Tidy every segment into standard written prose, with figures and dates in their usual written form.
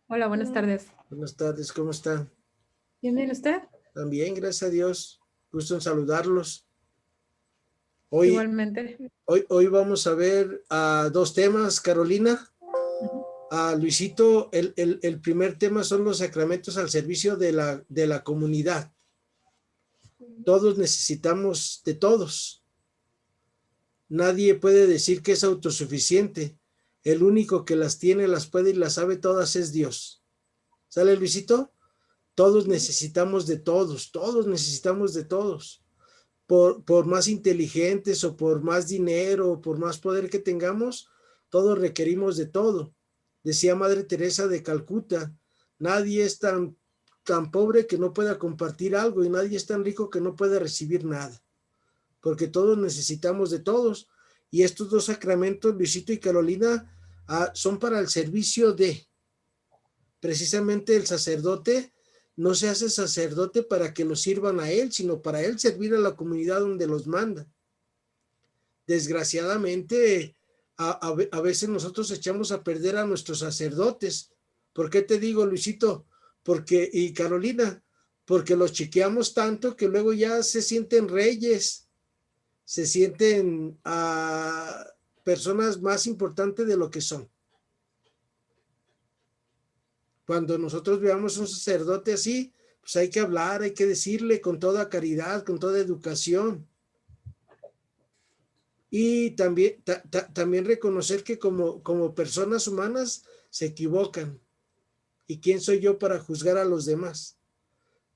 Hola, buenas Hola, tardes. Buenas tardes, ¿cómo están? ¿Bien usted? También, gracias a Dios. Gusto en saludarlos. Hoy, Igualmente. hoy vamos a ver dos temas, Carolina. Ujú. Luisito, el primer tema son los sacramentos al servicio de la comunidad. Todos necesitamos de todos. Nadie puede decir que es autosuficiente. El único que las tiene, las puede y las sabe todas es Dios. ¿Sale, Luisito? Todos necesitamos de todos necesitamos de todos. Por más inteligentes o por más dinero o por más poder que tengamos, todos requerimos de todo. Decía Madre Teresa de Calcuta, nadie es tan pobre que no pueda compartir algo y nadie es tan rico que no pueda recibir nada, porque todos necesitamos de todos. Y estos dos sacramentos, Luisito y Carolina, son para el servicio de, precisamente el sacerdote no se hace sacerdote para que lo sirvan a él, sino para él servir a la comunidad donde los manda. Desgraciadamente, a veces nosotros echamos a perder a nuestros sacerdotes. ¿Por qué te digo, Luisito? Porque, y Carolina, porque los chiqueamos tanto que luego ya se sienten reyes, se sienten personas más importantes de lo que son. Cuando nosotros veamos un sacerdote así, pues hay que hablar, hay que decirle con toda caridad, con toda educación. Y también reconocer que como personas humanas se equivocan. ¿Y quién soy yo para juzgar a los demás?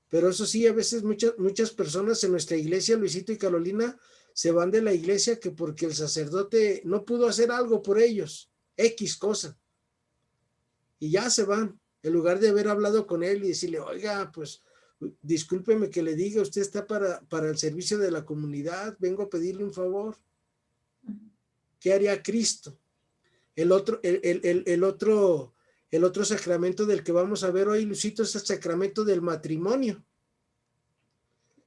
Pero eso sí, a veces muchas personas en nuestra iglesia, Luisito y Carolina, se van de la iglesia que porque el sacerdote no pudo hacer algo por ellos, X cosa, y ya se van, en lugar de haber hablado con él y decirle, oiga, pues discúlpeme que le diga, usted está para el servicio de la comunidad, vengo a pedirle un favor. ¿Qué haría Cristo? El otro sacramento del que vamos a ver hoy, Luisito, es el sacramento del matrimonio.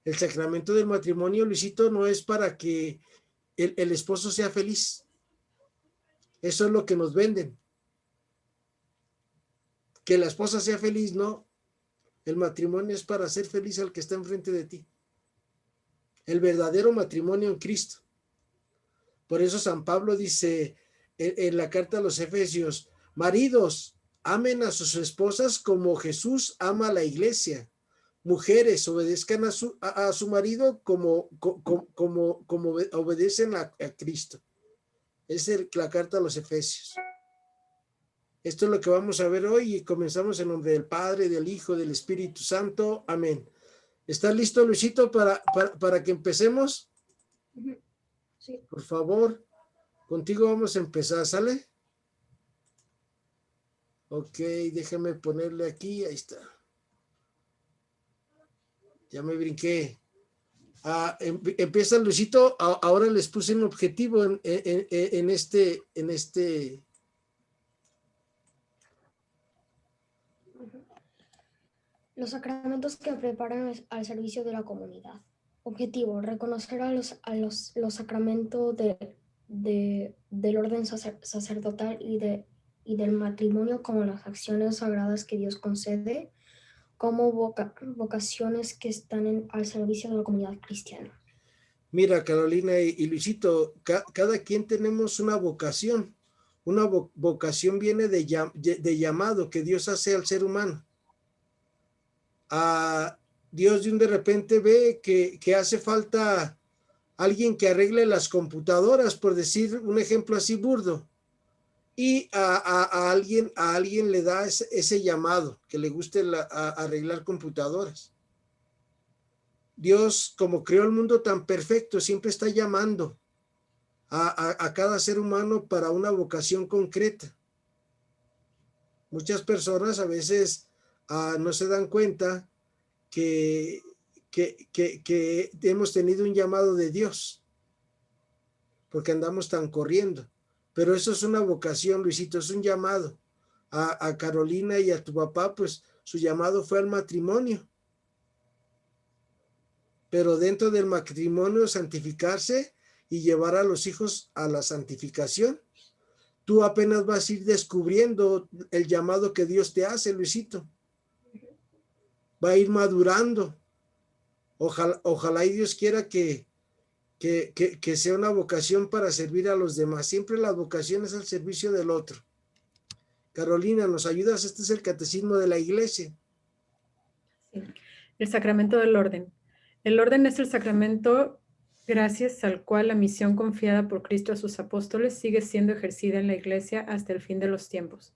El sacramento del matrimonio, Luisito, no es para que el esposo sea feliz. Eso es lo que nos venden. Que la esposa sea feliz, no. El matrimonio es para hacer feliz al que está enfrente de ti. El verdadero matrimonio en Cristo. Por eso San Pablo dice en la carta a los Efesios, maridos, amen a sus esposas como Jesús ama a la iglesia. Mujeres, obedezcan a su marido como obedecen a Cristo. Es la carta a los Efesios. Esto es lo que vamos a ver hoy y comenzamos en nombre del Padre, del Hijo, del Espíritu Santo. Amén. ¿Estás listo, Luisito, para que empecemos? sí. Por favor, contigo vamos a empezar, ¿sale? Ok, déjame ponerle aquí, ahí está. Ya me brinqué. Empieza Luisito, ahora les puse un objetivo en este. Los sacramentos que preparan al servicio de la comunidad. Objetivo, reconocer los sacramentos del orden sacerdotal y del matrimonio como las acciones sagradas que Dios concede como vocaciones que están al servicio de la comunidad cristiana. Mira, Carolina y Luisito, cada quien tenemos una vocación. Una vocación viene de llamado que Dios hace al ser humano. Dios de repente ve que hace falta alguien que arregle las computadoras, por decir un ejemplo así burdo, y a alguien le da ese llamado, que le guste arreglar computadoras. Dios, como creó el mundo tan perfecto, siempre está llamando a cada ser humano para una vocación concreta. Muchas personas a veces no se dan cuenta que hemos tenido un llamado de Dios, porque andamos tan corriendo. Pero eso es una vocación, Luisito, es un llamado. A Carolina y a tu papá, pues su llamado fue al matrimonio. Pero dentro del matrimonio santificarse y llevar a los hijos a la santificación. tú apenas vas a ir descubriendo el llamado que Dios te hace, Luisito. Va a ir madurando. Ojalá y Dios quiera que sea una vocación para servir a los demás. Siempre la vocación es al servicio del otro. Carolina, ¿nos ayudas? Este es el catecismo de la iglesia. Sí. El sacramento del orden. El orden es el sacramento gracias al cual la misión confiada por Cristo a sus apóstoles sigue siendo ejercida en la iglesia hasta el fin de los tiempos.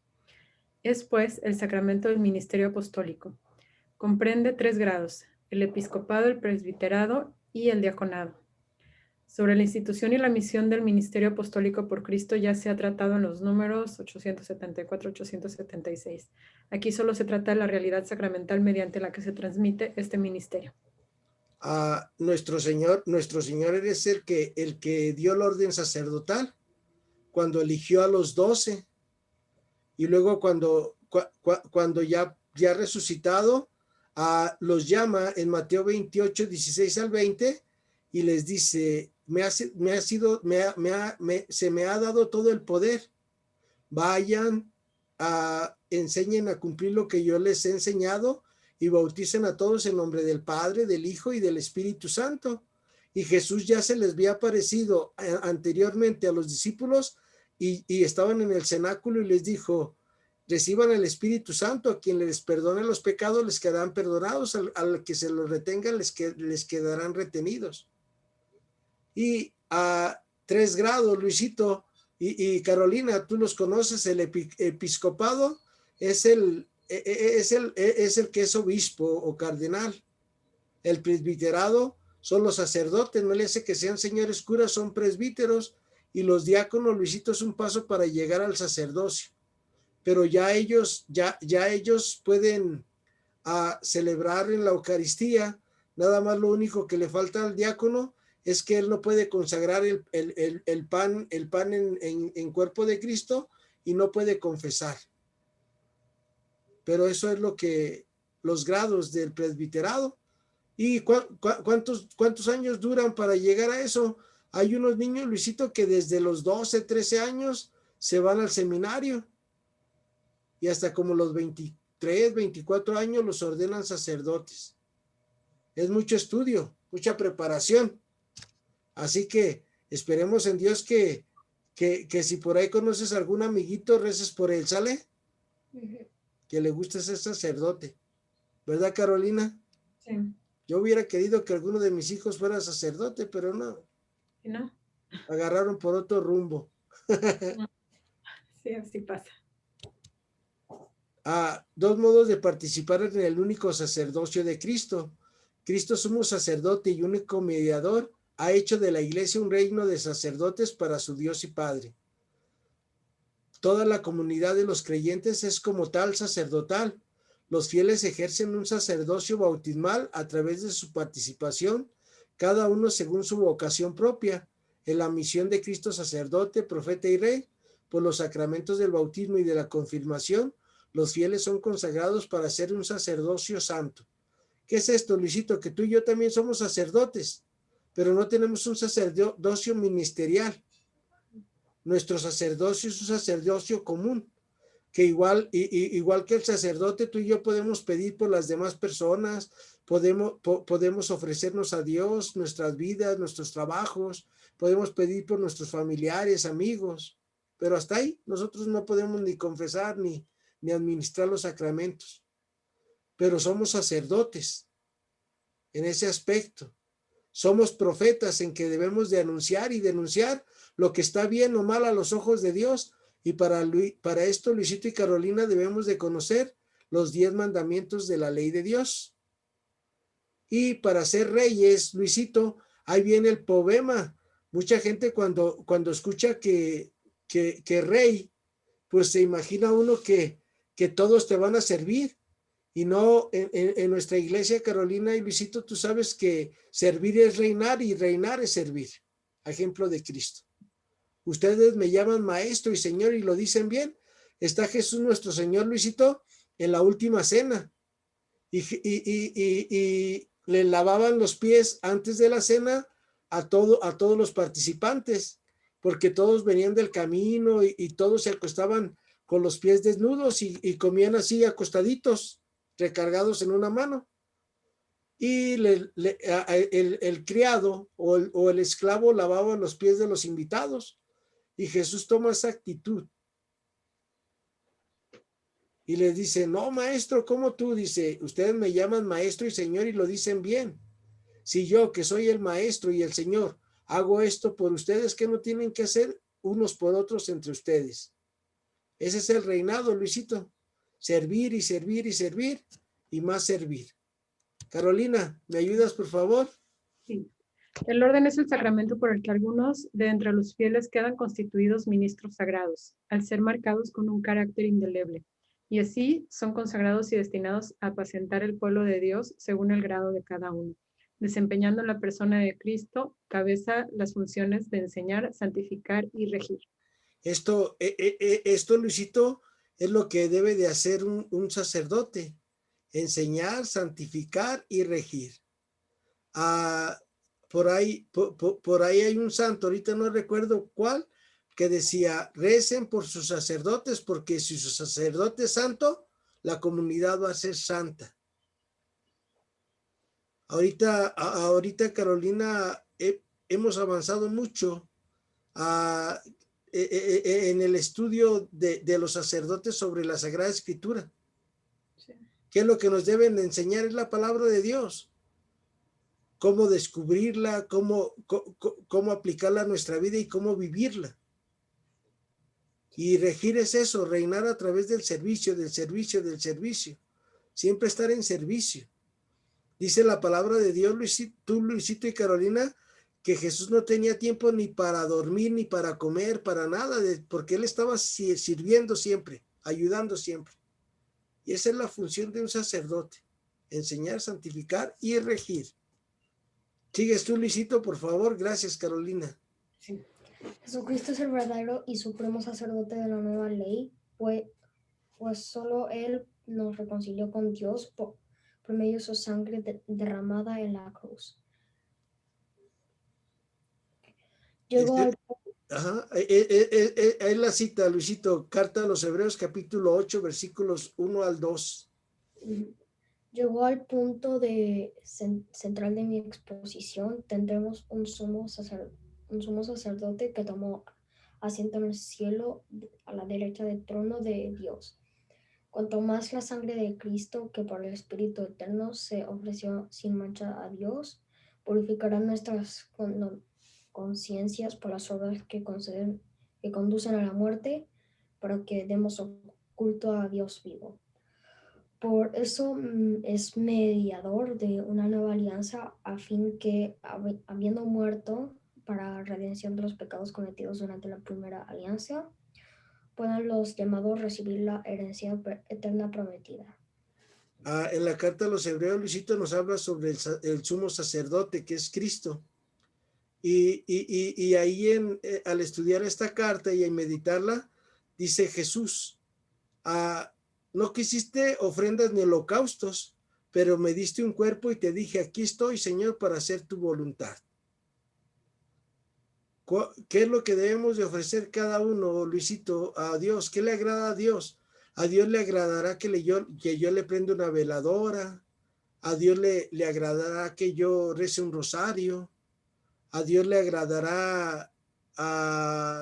Es, pues, el sacramento del ministerio apostólico. Comprende 3 grados: el episcopado, el presbiterado y el diaconado. Sobre la institución y la misión del ministerio apostólico por Cristo ya se ha tratado en los números 874-876. Aquí solo se trata de la realidad sacramental mediante la que se transmite este ministerio. Nuestro Señor es el que dio el orden sacerdotal cuando eligió a los 12 y luego cuando ya resucitado, los llama en Mateo 28, 16 al 20 y les dice: se me ha dado todo el poder. Vayan, enseñen a cumplir lo que yo les he enseñado y bauticen a todos en nombre del Padre, del Hijo y del Espíritu Santo. Y Jesús ya se les había aparecido anteriormente a los discípulos y estaban en el cenáculo y les dijo: reciban el Espíritu Santo, a quien les perdone los pecados les quedarán perdonados, al que se los retenga les quedarán retenidos. Y a 3 grados, Luisito y Carolina, tú los conoces. El episcopado es el que es obispo o cardenal. El presbiterado son los sacerdotes, no le hace que sean señores curas, son presbíteros. Y los diáconos, Luisito, es un paso para llegar al sacerdocio. Pero ya ellos pueden celebrar en la Eucaristía. Nada más lo único que le falta al diácono es que él no puede consagrar el pan en cuerpo de Cristo y no puede confesar. Pero eso es los grados del presbiterado. ¿Y cuántos años duran para llegar a eso? Hay unos niños, Luisito, que desde los 12, 13 años se van al seminario y hasta como los 23, 24 años los ordenan sacerdotes. Es mucho estudio, mucha preparación. Así que esperemos en Dios que si por ahí conoces a algún amiguito, reces por él, ¿sale? Que le guste ser sacerdote. ¿Verdad, Carolina? Sí. Yo hubiera querido que alguno de mis hijos fuera sacerdote, pero no. ¿Y no? Agarraron por otro rumbo. Sí, así pasa. 2 modos de participar en el único sacerdocio de Cristo. Cristo, sumo sacerdote y único mediador, ha hecho de la iglesia un reino de sacerdotes para su Dios y Padre. Toda la comunidad de los creyentes es como tal sacerdotal. Los fieles ejercen un sacerdocio bautismal a través de su participación, cada uno según su vocación propia, en la misión de Cristo sacerdote, profeta y rey. Por los sacramentos del bautismo y de la confirmación, los fieles son consagrados para ser un sacerdocio santo. ¿Qué es esto, Luisito? Que tú y yo también somos sacerdotes, pero no tenemos un sacerdocio ministerial. Nuestro sacerdocio es un sacerdocio común, que igual que el sacerdote, tú y yo podemos pedir por las demás personas, podemos ofrecernos a Dios nuestras vidas, nuestros trabajos, podemos pedir por nuestros familiares, amigos, pero hasta ahí nosotros no podemos ni confesar ni administrar los sacramentos, pero somos sacerdotes en ese aspecto. Somos profetas en que debemos de anunciar y denunciar lo que está bien o mal a los ojos de Dios. Y para esto, Luisito y Carolina, debemos de conocer los 10 mandamientos de la ley de Dios. Y para ser reyes, Luisito, ahí viene el problema. Mucha gente cuando escucha que rey, pues se imagina uno que todos te van a servir. Y no, en nuestra iglesia, Carolina y Luisito, tú sabes que servir es reinar y reinar es servir. Ejemplo de Cristo. Ustedes me llaman maestro y señor y lo dicen bien. Está Jesús nuestro Señor, Luisito, en la última cena. Y le lavaban los pies antes de la cena a todos los participantes. porque todos venían del camino y todos se acostaban con los pies desnudos y comían así acostaditos, recargados en una mano. Y el criado o el esclavo lavaba los pies de los invitados. Y Jesús toma esa actitud y les dice, no, maestro, ¿cómo tú? Dice, ustedes me llaman maestro y señor y lo dicen bien. Si yo, que soy el maestro y el señor, hago esto por ustedes, ¿qué no tienen que hacer unos por otros entre ustedes? Ese es el reinado, Luisito. Servir y servir y servir y más servir. Carolina, ¿me ayudas, por favor? Sí. El orden es el sacramento por el que algunos de entre los fieles quedan constituidos ministros sagrados, al ser marcados con un carácter indeleble, y así son consagrados y destinados a apacentar el pueblo de Dios según el grado de cada uno, desempeñando en la persona de Cristo, cabeza, las funciones de enseñar, santificar y regir. Esto, Luisito, es lo que debe de hacer un sacerdote, enseñar, santificar y regir. Por ahí hay un santo, ahorita no recuerdo cuál, que decía, recen por sus sacerdotes, porque si su sacerdote es santo, la comunidad va a ser santa. Ahorita Carolina, hemos avanzado mucho en el estudio de los sacerdotes sobre la Sagrada Escritura. Sí. ¿Qué es lo que nos deben de enseñar? Es la palabra de Dios. Cómo descubrirla, cómo aplicarla a nuestra vida y cómo vivirla. Y regir es eso, reinar a través del servicio, del servicio, del servicio. Siempre estar en servicio. Dice la palabra de Dios, Luisito y Carolina, que Jesús no tenía tiempo ni para dormir, ni para comer, para nada, porque Él estaba sirviendo siempre, ayudando siempre. Y esa es la función de un sacerdote, enseñar, santificar y regir. Sigues tú, Luisito, por favor. Gracias, Carolina. Sí. Jesucristo es el verdadero y supremo sacerdote de la nueva ley, pues solo Él nos reconcilió con Dios por medio de su sangre derramada en la cruz. Llegó al... Ajá, es la cita, Luisito, carta a los Hebreos, capítulo 8, versículos 1 al 2. Llegó al punto central de mi exposición. Tendremos un sumo sacerdote que tomó asiento en el cielo a la derecha del trono de Dios. Cuanto más la sangre de Cristo, que por el Espíritu Eterno se ofreció sin mancha a Dios, purificará nuestras conciencias por las obras que conducen a la muerte, para que demos culto a Dios vivo. Por eso es mediador de una nueva alianza, a fin que, habiendo muerto para redención de los pecados cometidos durante la primera alianza, puedan los llamados recibir la herencia eterna prometida. En la carta a los Hebreos, Luisito nos habla sobre el sumo sacerdote, que es Cristo. Y ahí al estudiar esta carta y en meditarla, dice Jesús, no quisiste ofrendas ni holocaustos, pero me diste un cuerpo y te dije, aquí estoy, Señor, para hacer tu voluntad. ¿Qué es lo que debemos de ofrecer cada uno, Luisito, a Dios? ¿Qué le agrada a Dios? A Dios le agradará que yo le prenda una veladora. A Dios le agradará que yo rece un rosario. A Dios le agradará,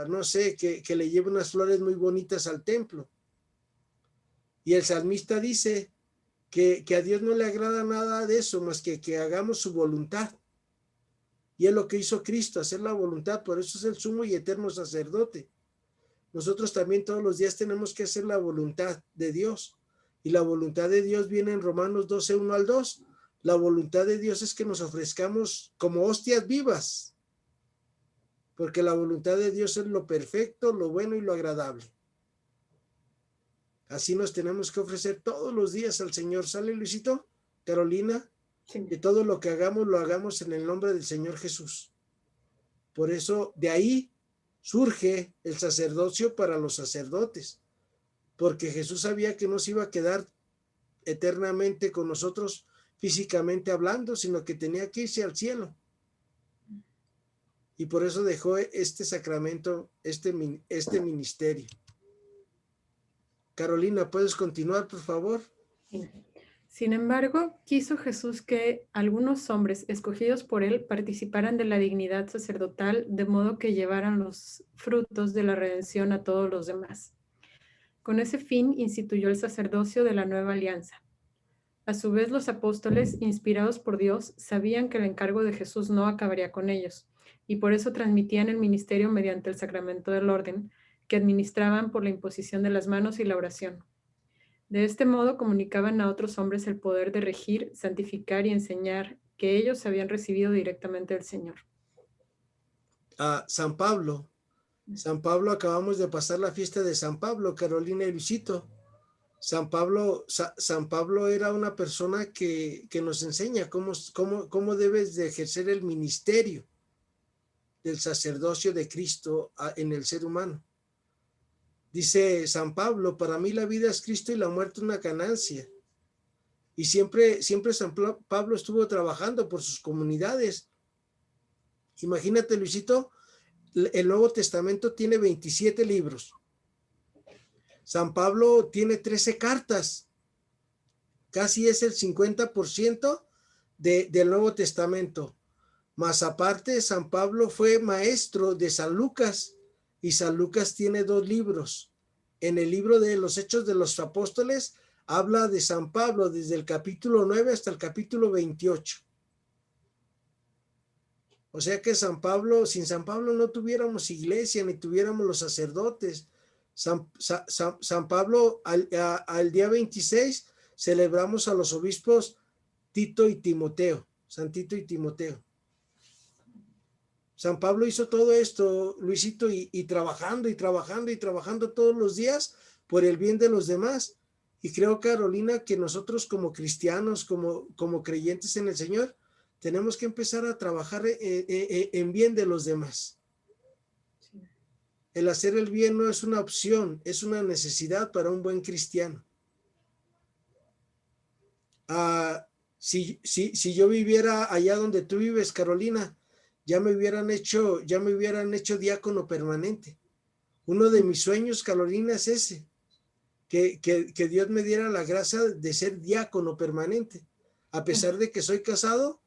no sé, que le lleve unas flores muy bonitas al templo. Y el salmista dice que a Dios no le agrada nada de eso, más que hagamos su voluntad. Y es lo que hizo Cristo, hacer la voluntad. Por eso es el sumo y eterno sacerdote. Nosotros también todos los días tenemos que hacer la voluntad de Dios. Y la voluntad de Dios viene en Romanos 12, 1 al 2. La voluntad de Dios es que nos ofrezcamos como hostias vivas. Porque la voluntad de Dios es lo perfecto, lo bueno y lo agradable. Así nos tenemos que ofrecer todos los días al Señor. ¿Sale, Luisito? Carolina. Sí. Que todo lo que hagamos, lo hagamos en el nombre del Señor Jesús. Por eso, de ahí surge el sacerdocio para los sacerdotes, porque Jesús sabía que no se iba a quedar eternamente con nosotros físicamente hablando, sino que tenía que irse al cielo. y por eso dejó este sacramento, este ministerio. Carolina, ¿puedes continuar, por favor? Sí. Sin embargo, quiso Jesús que algunos hombres escogidos por él participaran de la dignidad sacerdotal, de modo que llevaran los frutos de la redención a todos los demás. Con ese fin instituyó el sacerdocio de la nueva alianza. A su vez, los apóstoles, inspirados por Dios, sabían que el encargo de Jesús no acabaría con ellos, y por eso transmitían el ministerio mediante el sacramento del orden, que administraban por la imposición de las manos y la oración. De este modo comunicaban a otros hombres el poder de regir, santificar y enseñar que ellos habían recibido directamente del Señor. San Pablo, acabamos de pasar la fiesta de San Pablo, Carolina y Luisito. San Pablo era una persona que nos enseña cómo debes de ejercer el ministerio del sacerdocio de Cristo en el ser humano. Dice San Pablo, para mí la vida es Cristo y la muerte una ganancia. Y siempre San Pablo estuvo trabajando por sus comunidades. Imagínate, Luisito, el Nuevo Testamento tiene 27 libros. San Pablo tiene 13 cartas. Casi es el 50% del Nuevo Testamento. Más aparte, San Pablo fue maestro de San Lucas. Y San Lucas tiene 2 libros. En el libro de los Hechos de los Apóstoles habla de San Pablo desde el capítulo 9 hasta el capítulo 28. O sea que sin San Pablo no tuviéramos iglesia ni tuviéramos los sacerdotes. San Pablo, al día 26, celebramos a los obispos Tito y Timoteo, San Tito y Timoteo. San Pablo hizo todo esto, Luisito, y trabajando todos los días por el bien de los demás. Y creo, Carolina, que nosotros como cristianos, como creyentes en el Señor, tenemos que empezar a trabajar en bien de los demás. El hacer el bien no es una opción, es una necesidad para un buen cristiano. Si yo viviera allá donde tú vives, Carolina, ya me hubieran hecho diácono permanente. Uno de mis sueños, Carolina, es ese, que Dios me diera la gracia de ser diácono permanente. A pesar de que soy casado,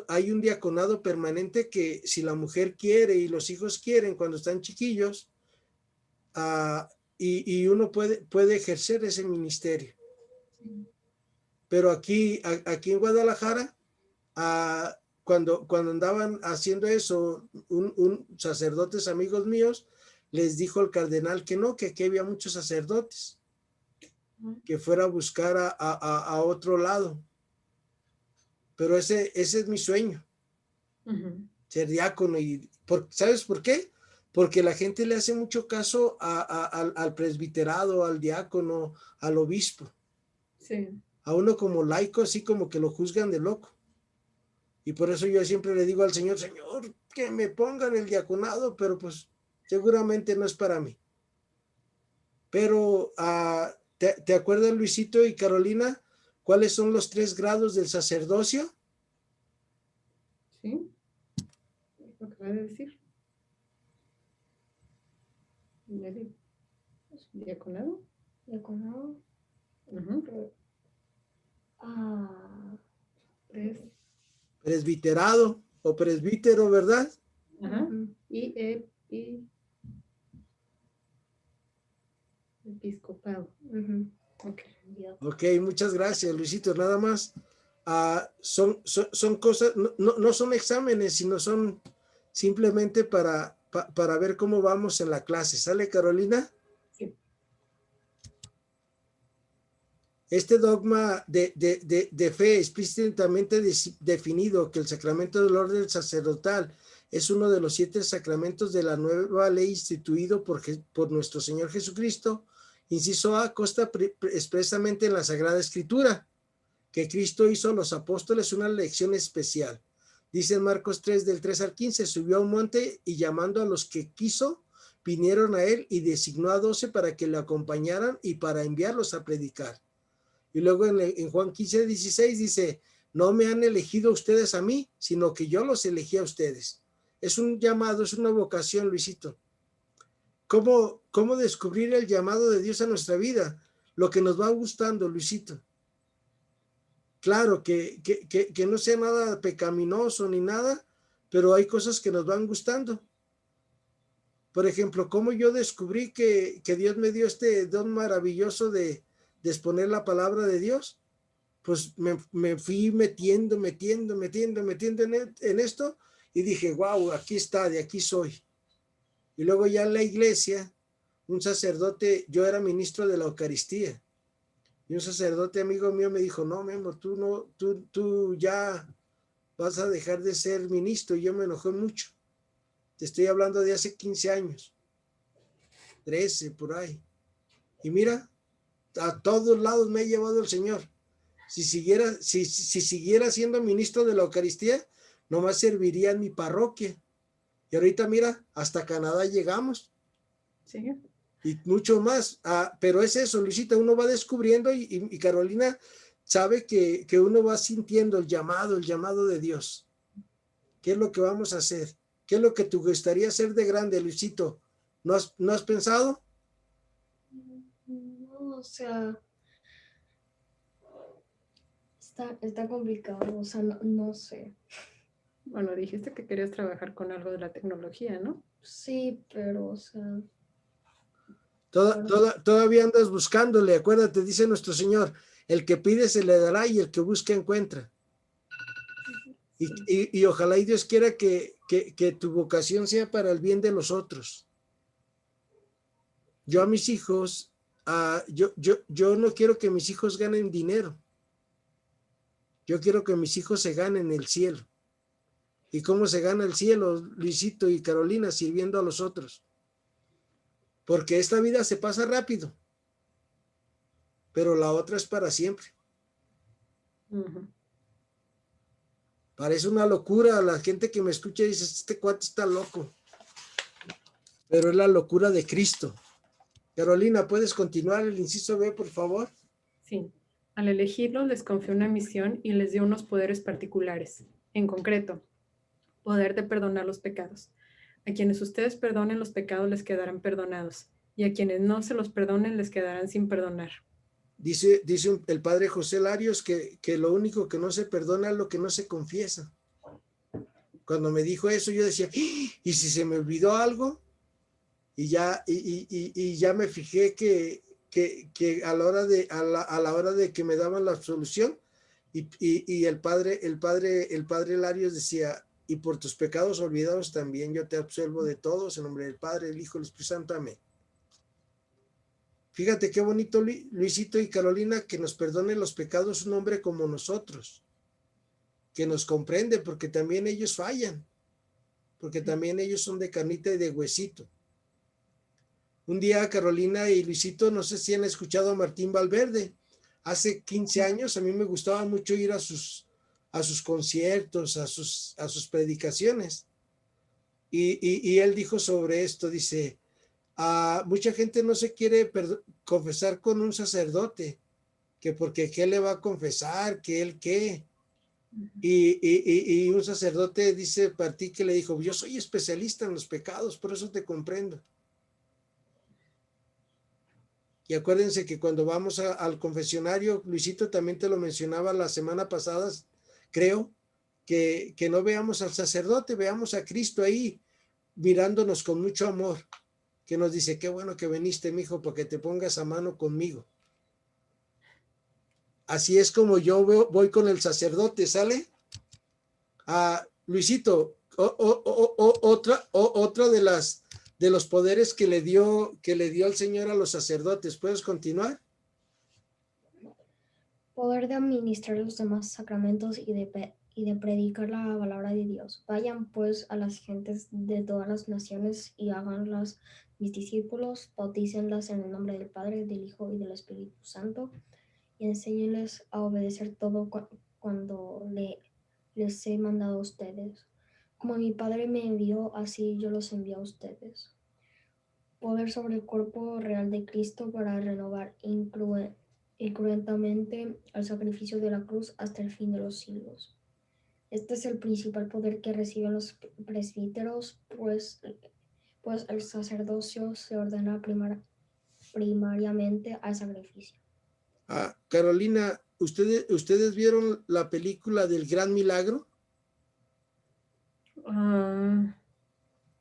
hay un diaconado permanente que si la mujer quiere y los hijos quieren cuando están chiquillos, y uno puede ejercer ese ministerio. Pero aquí en Guadalajara, cuando andaban haciendo eso, un sacerdotes amigos míos les dijo el cardenal que no, que aquí había muchos sacerdotes, que fuera a buscar a otro lado. Pero ese es mi sueño, ser diácono. ¿Sabes por qué? Porque la gente le hace mucho caso al presbiterado, al diácono, al obispo. Sí. A uno como laico, así como que lo juzgan de loco. Y por eso yo siempre le digo al Señor, Señor, que me pongan el diaconado, pero pues seguramente no es para mí. Pero, ¿te acuerdas, Luisito y Carolina, cuáles son los 3 grados del sacerdocio? Sí, lo acaba de decir. Diaconado. Diaconado. Presbiterado o presbítero, ¿verdad? Ajá. Y episcopado. Ok, muchas gracias, Luisito. Nada más son cosas, no son exámenes, sino son simplemente para ver cómo vamos en la clase. ¿Sale, Carolina? Sí. Este dogma de fe explícitamente definido que el sacramento del orden sacerdotal es uno de los 7 sacramentos de la nueva ley instituido por nuestro Señor Jesucristo. Inciso A, consta expresamente en la Sagrada Escritura que Cristo hizo a los apóstoles una lección especial. Dice en Marcos 3, del 3 al 15, subió a un monte y llamando a los que quiso, vinieron a él y designó a 12 para que le acompañaran y para enviarlos a predicar. Y luego en Juan 15, 16 dice, no me han elegido ustedes a mí, sino que yo los elegí a ustedes. Es un llamado, es una vocación, Luisito. ¿Cómo descubrir el llamado de Dios a nuestra vida? Lo que nos va gustando, Luisito. Claro, que no sea nada pecaminoso ni nada, pero hay cosas que nos van gustando. Por ejemplo, ¿cómo yo descubrí que Dios me dio este don maravilloso de exponer la palabra de Dios? Pues me fui metiendo en esto y dije, wow, aquí está, de aquí soy. Y luego ya en la iglesia, un sacerdote, yo era ministro de la Eucaristía, y un sacerdote amigo mío me dijo, no, Memo, tú ya vas a dejar de ser ministro. Y yo me enojé mucho. Te estoy hablando de hace 15 años, 13 por ahí. Y mira, a todos lados me ha llevado el Señor. Si siguiera siendo ministro de la Eucaristía, nomás serviría en mi parroquia. Y ahorita mira, hasta Canadá llegamos. Sí. Y mucho más. Pero es eso, Luisita, uno va descubriendo y Carolina sabe que uno va sintiendo el llamado de Dios. ¿Qué es lo que vamos a hacer? ¿Qué es lo que te gustaría hacer de grande, Luisito? ¿No has pensado? No, o sea, está complicado, o sea, no sé. Bueno, dijiste que querías trabajar con algo de la tecnología, ¿no? Sí, pero, o sea, Todavía andas buscándole, acuérdate, dice nuestro Señor, el que pide se le dará y el que busca encuentra. Sí. Y ojalá y Dios quiera que tu vocación sea para el bien de los otros. Yo a mis hijos, yo no quiero que mis hijos ganen dinero. Yo quiero que mis hijos se ganen el cielo. ¿Y cómo se gana el cielo, Luisito y Carolina? Sirviendo a los otros. Porque esta vida se pasa rápido, pero la otra es para siempre. Ujú. Parece una locura. La gente que me escucha dice, este cuate está loco. Pero es la locura de Cristo. Carolina, ¿puedes continuar el inciso B, por favor? Sí. Al elegirlos les confió una misión y les dio unos poderes particulares. En concreto, poder de perdonar los pecados. A quienes ustedes perdonen los pecados les quedarán perdonados, y a quienes no se los perdonen les quedarán sin perdonar. Dice el padre José Larios que lo único que no se perdona es lo que no se confiesa. Cuando me dijo eso, yo decía, ¿y si se me olvidó algo? Y ya me fijé que a la hora de que me daban la absolución, y el padre Larios decía, y por tus pecados olvidados también yo te absuelvo de todos, en nombre del Padre, el Hijo y el Espíritu Santo, amén. Fíjate qué bonito, Luisito y Carolina, que nos perdone los pecados un hombre como nosotros, que nos comprende, porque también ellos fallan, porque también ellos son de carnita y de huesito. Un día Carolina y Luisito, no sé si han escuchado a Martín Valverde. Hace 15 años a mí me gustaba mucho ir a sus conciertos, a sus predicaciones. Y él dijo sobre esto, dice, mucha gente no se quiere confesar con un sacerdote, que porque qué le va a confesar, que él qué. Y un sacerdote dice para ti que le dijo, yo soy especialista en los pecados, por eso te comprendo. Y acuérdense que cuando vamos al confesionario, Luisito también te lo mencionaba la semana pasada, creo, que no veamos al sacerdote, veamos a Cristo ahí mirándonos con mucho amor, que nos dice, qué bueno que viniste, mijo, para que te pongas a mano conmigo. Así es como yo voy con el sacerdote, ¿sale? Luisito, otra de los poderes que le dio el Señor a los sacerdotes. ¿Puedes continuar? poder de administrar los demás sacramentos y de predicar la palabra de Dios. Vayan pues a las gentes de todas las naciones y háganlas mis discípulos, bautícenlas en el nombre del Padre, del Hijo y del Espíritu Santo, y enséñenles a obedecer todo cuando les he mandado a ustedes. Como mi Padre me envió, así yo los envío a ustedes. Poder sobre el cuerpo real de Cristo para renovar incruentamente el sacrificio de la cruz hasta el fin de los siglos. Este es el principal poder que reciben los presbíteros, pues el sacerdocio se ordena primariamente al sacrificio. Carolina, ¿ustedes vieron la película del Gran Milagro? Ah,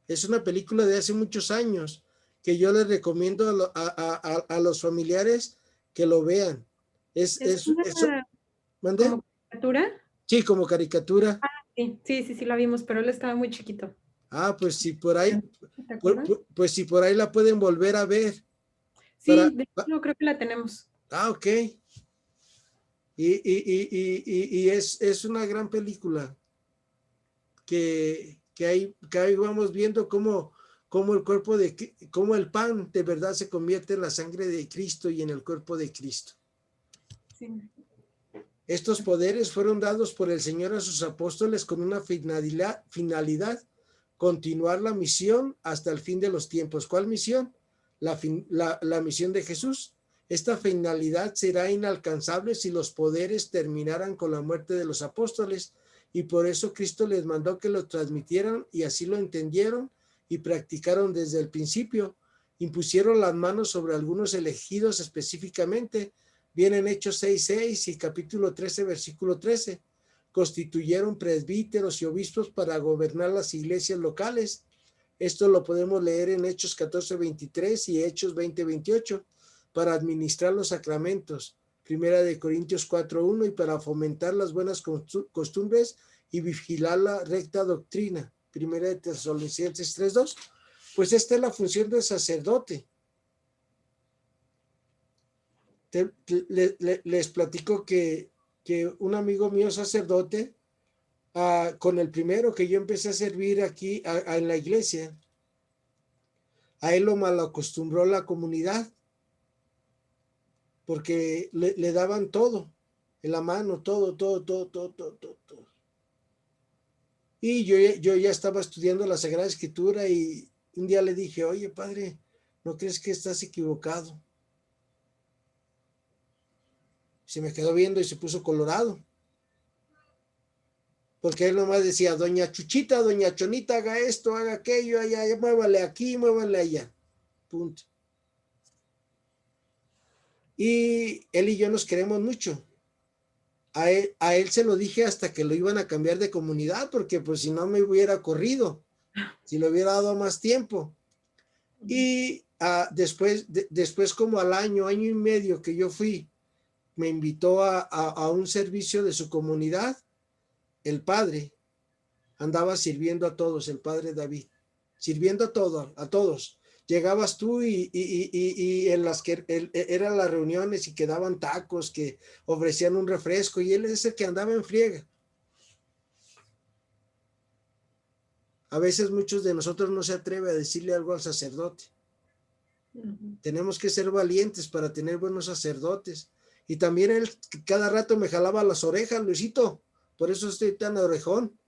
Es una película de hace muchos años que yo les recomiendo a los familiares que lo vean. ¿es una ¿Mande? como caricatura? Sí, como caricatura. Sí, sí, sí, sí la vimos, pero él estaba muy chiquito. Pues si por ahí, ¿Te acuerdas? pues si por ahí la pueden volver a ver. Sí, Para, de hecho creo que la tenemos. ok. Y es una gran película que ahí vamos viendo cómo el cómo el pan de verdad se convierte en la sangre de Cristo y en el cuerpo de Cristo. Sí. Estos poderes fueron dados por el Señor a sus apóstoles con una finalidad, continuar la misión hasta el fin de los tiempos. ¿Cuál misión? La misión de Jesús. Esta finalidad será inalcanzable si los poderes terminaran con la muerte de los apóstoles, y por eso Cristo les mandó que lo transmitieran, y así lo entendieron y practicaron desde el principio. Impusieron las manos sobre algunos elegidos específicamente. Vienen Hechos 6:6 y capítulo 13, versículo 13. Constituyeron presbíteros y obispos para gobernar las iglesias locales. Esto lo podemos leer en Hechos 14:23 y Hechos 20:28. Para administrar los sacramentos. Primera de Corintios 4:1, y para fomentar las buenas costumbres y vigilar la recta doctrina. Primera de Tesalonicenses 3:2. Pues esta es la función del sacerdote. Les platico que un amigo mío sacerdote, con el primero que yo empecé a servir aquí en la iglesia, a él lo malacostumbró la comunidad, porque le daban todo, en la mano, todo. Y yo ya estaba estudiando la Sagrada Escritura, y un día le dije: oye, padre, ¿no crees que estás equivocado? Se me quedó viendo y se puso colorado, porque él nomás decía: doña Chuchita, doña Chonita, haga esto, haga aquello, allá, muévale aquí, muévale allá, punto. Y él y yo nos queremos mucho. A él se lo dije hasta que lo iban a cambiar de comunidad, porque pues si no me hubiera corrido, si le hubiera dado más tiempo. Y después como al año y medio que yo fui, me invitó a un servicio de su comunidad. El padre andaba sirviendo a todos, el padre David, sirviendo a todos. Llegabas tú y en las que eran las reuniones y que daban tacos, que ofrecían un refresco, y él es el que andaba en friega. A veces muchos de nosotros no se atreve a decirle algo al sacerdote. Tenemos que ser valientes para tener buenos sacerdotes. Y también él cada rato me jalaba las orejas: Luisito, por eso estoy tan orejón.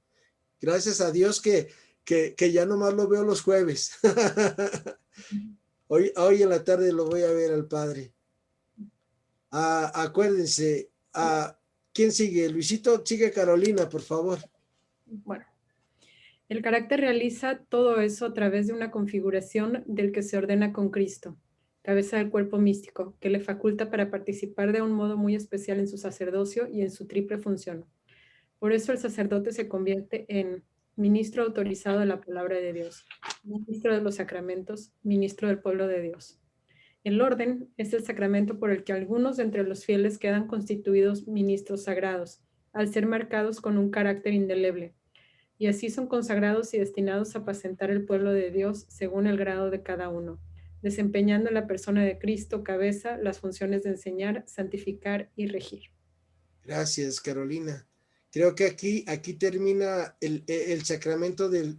Gracias a Dios que ya nomás lo veo los jueves. Hoy en la tarde lo voy a ver al padre. Acuérdense. ¿Quién sigue? Luisito, sigue Carolina, por favor. Bueno, el carácter realiza todo eso a través de una configuración del que se ordena con Cristo, cabeza del cuerpo místico, que le faculta para participar de un modo muy especial en su sacerdocio y en su triple función. Por eso el sacerdote se convierte en ministro autorizado de la palabra de Dios, ministro de los sacramentos, ministro del pueblo de Dios. El orden es el sacramento por el que algunos de entre los fieles quedan constituidos ministros sagrados, al ser marcados con un carácter indeleble, y así son consagrados y destinados a apacentar el pueblo de Dios según el grado de cada uno, desempeñando en la persona de Cristo, cabeza, las funciones de enseñar, santificar y regir. Gracias, Carolina. Creo que aquí termina el sacramento del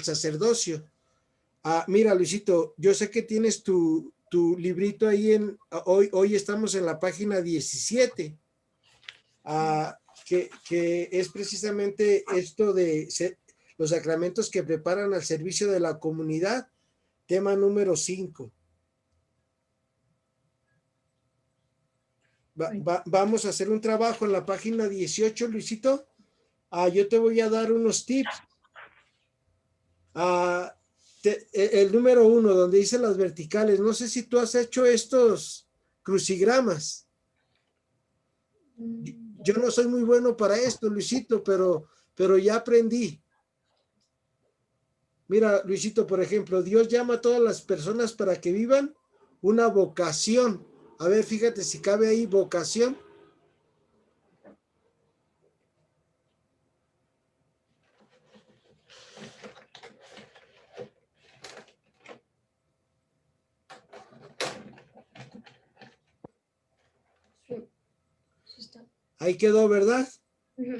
sacerdocio. Mira, Luisito, yo sé que tienes tu librito ahí hoy estamos en la página 17, que es precisamente esto de los sacramentos que preparan al servicio de la comunidad, tema número 5. Vamos a hacer un trabajo en la página 18, Luisito, Yo te voy a dar unos tips. El número 1, donde dice las verticales. No sé si tú has hecho estos crucigramas. Yo no soy muy bueno para esto, Luisito, pero ya aprendí. Mira, Luisito, por ejemplo, Dios llama a todas las personas para que vivan una vocación. A ver, fíjate si cabe ahí vocación. Sí está. Ahí quedó, ¿verdad? Ujú.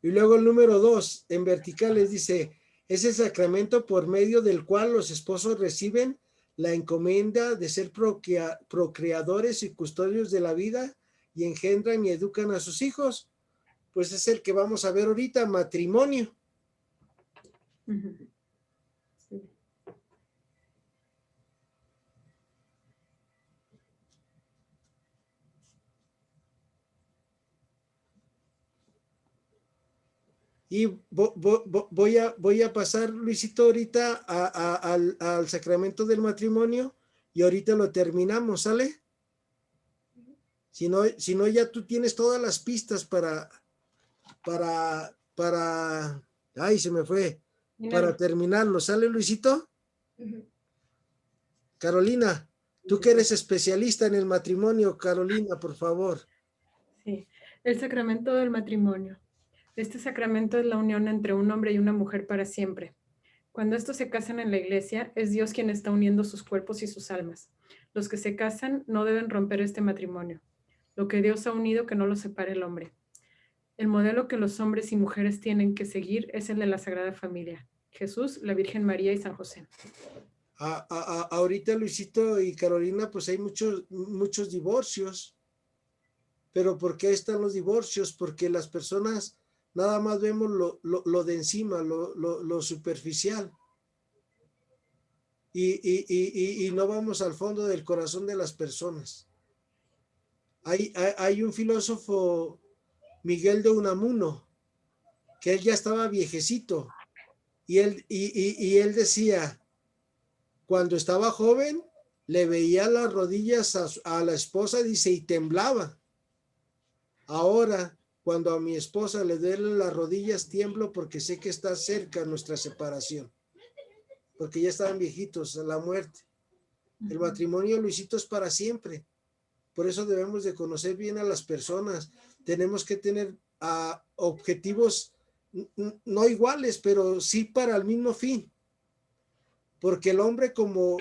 Y luego el número 2, en verticales, dice, es el sacramento por medio del cual los esposos reciben la encomienda de ser procreadores y custodios de la vida y engendran y educan a sus hijos. Pues es el que vamos a ver ahorita, matrimonio. Ujú. Sí. Y voy a pasar, Luisito, ahorita al sacramento del matrimonio y ahorita lo terminamos, ¿sale? Si no, ya tú tienes todas las pistas ay, se me fue, para terminarlo, ¿sale, Luisito? Ujú. Carolina, tú que eres especialista en el matrimonio, Carolina, por favor. Sí, el sacramento del matrimonio. Este sacramento es la unión entre un hombre y una mujer para siempre. Cuando estos se casan en la iglesia, es Dios quien está uniendo sus cuerpos y sus almas. Los que se casan no deben romper este matrimonio. Lo que Dios ha unido, que no lo separe el hombre. El modelo que los hombres y mujeres tienen que seguir es el de la Sagrada Familia. Jesús, la Virgen María y San José. Ahorita, Luisito y Carolina, pues hay muchos divorcios. Pero ¿por qué están los divorcios? Porque las personas nada más vemos lo de encima, lo superficial. Y no vamos al fondo del corazón de las personas. Hay un filósofo, Miguel de Unamuno, que él ya estaba viejecito. Y él decía, cuando estaba joven, le veía las rodillas a la esposa, dice, y temblaba. Ahora, cuando a mi esposa le duelen las rodillas, tiemblo porque sé que está cerca nuestra separación. Porque ya estaban viejitos a la muerte. El matrimonio, Luisito, es para siempre. Por eso debemos de conocer bien a las personas. Tenemos que tener objetivos no iguales, pero sí para el mismo fin. Porque el hombre como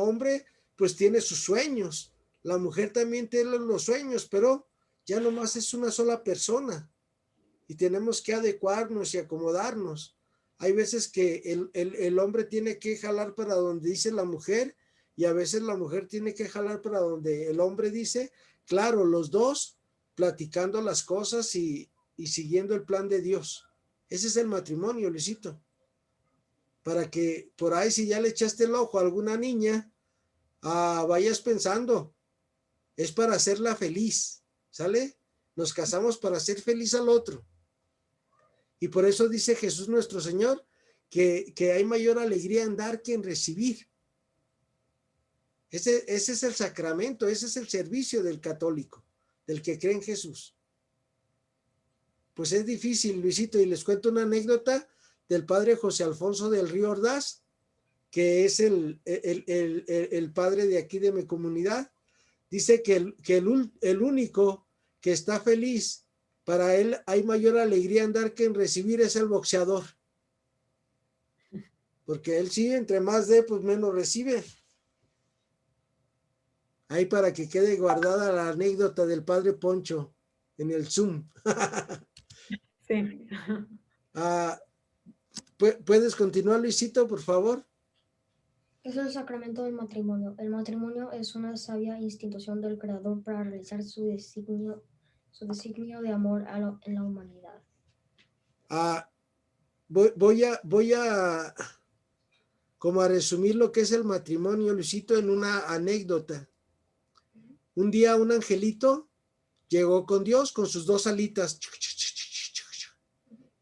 hombre, pues tiene sus sueños. La mujer también tiene los sueños, pero ya nomás es una sola persona y tenemos que adecuarnos y acomodarnos. Hay veces que el hombre tiene que jalar para donde dice la mujer y a veces la mujer tiene que jalar para donde el hombre dice. Claro, los dos platicando las cosas y siguiendo el plan de Dios. Ese es el matrimonio, Luisito. Para que por ahí, si ya le echaste el ojo a alguna niña, vayas pensando, es para hacerla feliz, ¿sale? Nos casamos para hacer feliz al otro. Y por eso dice Jesús nuestro Señor que hay mayor alegría en dar que en recibir. Ese es el sacramento, ese es el servicio del católico, del que cree en Jesús. Pues es difícil, Luisito, y les cuento una anécdota del padre José Alfonso del Río Ordaz, que es el padre de aquí de mi comunidad. Dice que el único que está feliz, para él hay mayor alegría en dar que en recibir, es el boxeador. Porque él sí, entre más dé, pues menos recibe. Ahí para que quede guardada la anécdota del padre Poncho en el Zoom. Sí. ¿Puedes continuar, Luisito, por favor? Es el sacramento del matrimonio. El matrimonio es una sabia institución del Creador para realizar su designio de amor en la humanidad. Voy a como a resumir lo que es el matrimonio, Luisito, en una anécdota. Un día un angelito llegó con Dios con sus dos alitas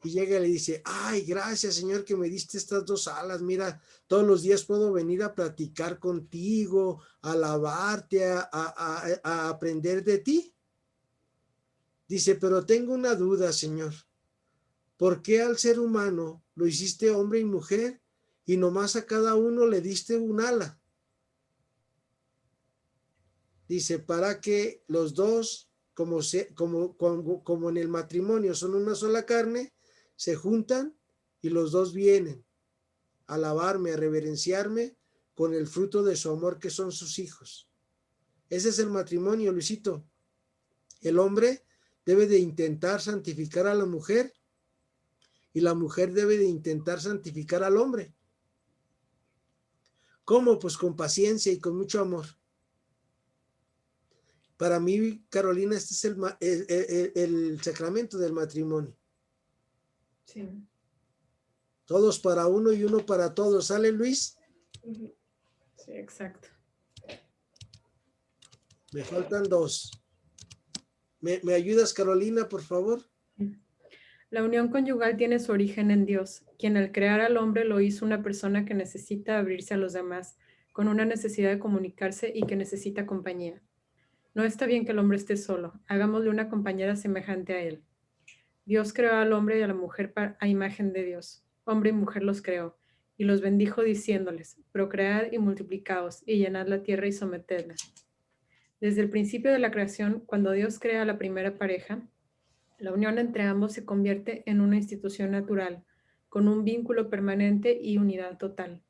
y llega y le dice, ay, gracias Señor que me diste estas 2 alas, mira, todos los días puedo venir a platicar contigo, a alabarte, a aprender de ti. Dice, pero tengo una duda, Señor. ¿Por qué al ser humano lo hiciste hombre y mujer y nomás a cada uno le diste un ala? Dice, para que los dos, como en el matrimonio son una sola carne, se juntan y los dos vienen a alabarme, a reverenciarme con el fruto de su amor que son sus hijos. Ese es el matrimonio, Luisito. El hombre debe de intentar santificar a la mujer y la mujer debe de intentar santificar al hombre. ¿Cómo? Pues con paciencia y con mucho amor. Para mí, Carolina, este es el sacramento del matrimonio. Sí. Todos para uno y uno para todos. ¿Sale, Luis? Sí, exacto. Me faltan 2. ¿Me ayudas, Carolina, por favor? La unión conyugal tiene su origen en Dios, quien al crear al hombre lo hizo una persona que necesita abrirse a los demás, con una necesidad de comunicarse y que necesita compañía. No está bien que el hombre esté solo, hagámosle una compañera semejante a él. Dios creó al hombre y a la mujer a imagen de Dios. Hombre y mujer los creó, y los bendijo diciéndoles, procread y multiplicaos, y llenad la tierra y sometedla. Desde el principio de la creación, cuando Dios crea a la primera pareja, la unión entre ambos se convierte en una institución natural, con un vínculo permanente y unidad total,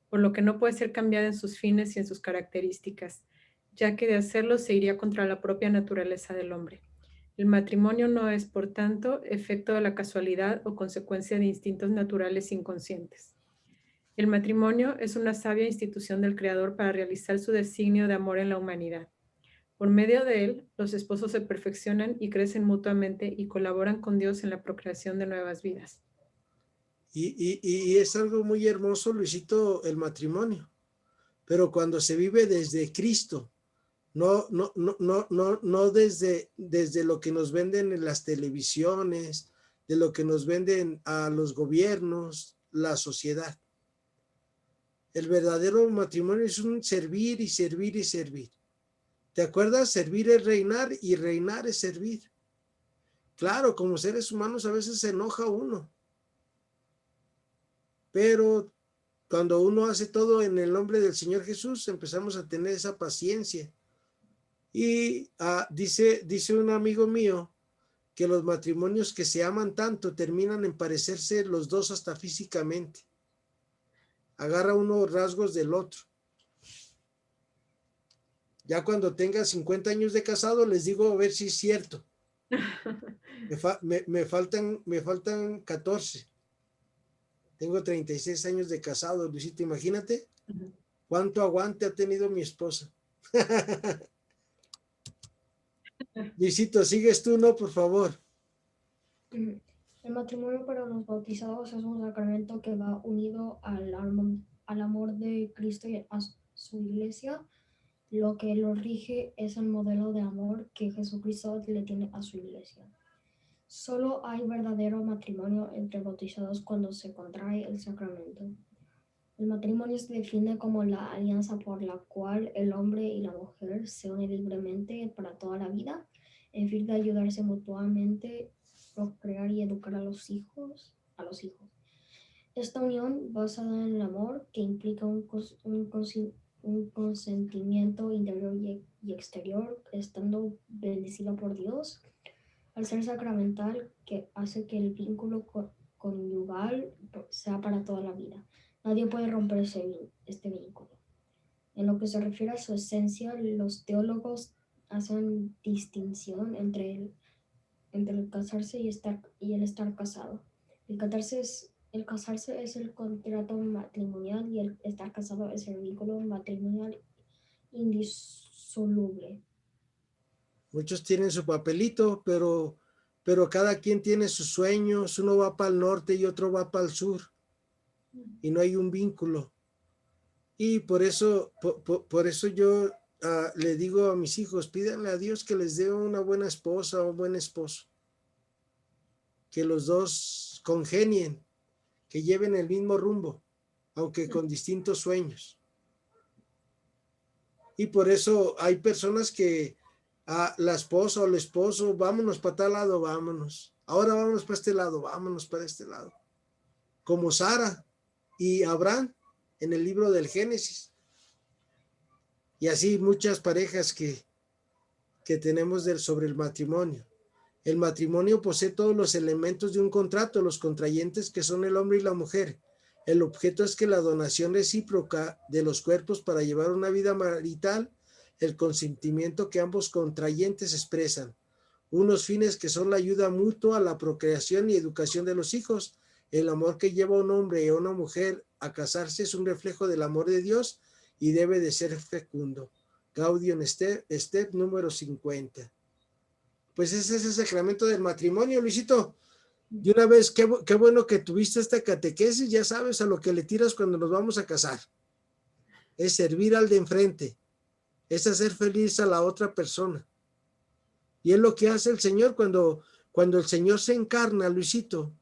por lo que no puede ser cambiada en sus fines y en sus características, ya que de hacerlo se iría contra la propia naturaleza del hombre. El matrimonio no es, por tanto, efecto de la casualidad o consecuencia de instintos naturales inconscientes. El matrimonio es una sabia institución del Creador para realizar su designio de amor en la humanidad. Por medio de él, los esposos se perfeccionan y crecen mutuamente y colaboran con Dios en la procreación de nuevas vidas. Y es algo muy hermoso, Luisito, el matrimonio. Pero cuando se vive desde Cristo, no desde lo que nos venden en las televisiones, de lo que nos venden a los gobiernos, la sociedad. El verdadero matrimonio es un servir y servir y servir. ¿Te acuerdas? Servir es reinar y reinar es servir. Claro, como seres humanos a veces se enoja uno, pero cuando uno hace todo en el nombre del Señor Jesús, empezamos a tener esa paciencia. Y dice un amigo mío que los matrimonios que se aman tanto terminan en parecerse los dos hasta físicamente. Agarra unos rasgos del otro. Ya cuando tenga 50 años de casado, les digo a ver si es cierto. Me faltan 14. Tengo 36 años de casado, Luisito, imagínate cuánto aguante ha tenido mi esposa. Luisito, sigues tú, ¿no? Por favor. El matrimonio para los bautizados es un sacramento que va unido al amor de Cristo y a su iglesia. Lo que lo rige es el modelo de amor que Jesucristo le tiene a su iglesia. Solo hay verdadero matrimonio entre bautizados cuando se contrae el sacramento. El matrimonio se define como la alianza por la cual el hombre y la mujer se unen libremente para toda la vida, en fin de ayudarse mutuamente, procrear y educar a los hijos. Esta unión basada en el amor, que implica un consentimiento interior y exterior, estando bendecida por Dios, al ser sacramental, que hace que el vínculo conyugal sea para toda la vida. Nadie puede romper este vínculo. En lo que se refiere a su esencia, los teólogos hacen distinción entre el casarse y el estar casado. El casarse es el contrato matrimonial y el estar casado es el vínculo matrimonial indisoluble. Muchos tienen su papelito, pero cada quien tiene sus sueños. Uno va para el norte y otro va para el sur. Y no hay un vínculo. Y por eso yo le digo a mis hijos, pídanle a Dios que les dé una buena esposa o un buen esposo. que los dos congenien, que lleven el mismo rumbo, aunque con distintos sueños. Y por eso hay personas que a la esposa o el esposo, vámonos para tal lado, vámonos. Ahora vámonos para este lado, vámonos para este lado. Como Sara y Abraham en el libro del Génesis. Y así muchas parejas que tenemos sobre el matrimonio. El matrimonio posee todos los elementos de un contrato, los contrayentes que son el hombre y la mujer. El objeto es que la donación recíproca de los cuerpos para llevar una vida marital, el consentimiento que ambos contrayentes expresan, unos fines que son la ayuda mutua a la procreación y educación de los hijos. El amor que lleva a un hombre y a una mujer a casarse es un reflejo del amor de Dios y debe de ser fecundo. Gaudium Step número 50. Pues ese es el sacramento del matrimonio, Luisito. De una vez, qué bueno que tuviste esta catequesis, ya sabes a lo que le tiras cuando nos vamos a casar. Es servir al de enfrente, es hacer feliz a la otra persona. Y es lo que hace el Señor cuando el Señor se encarna, Luisito.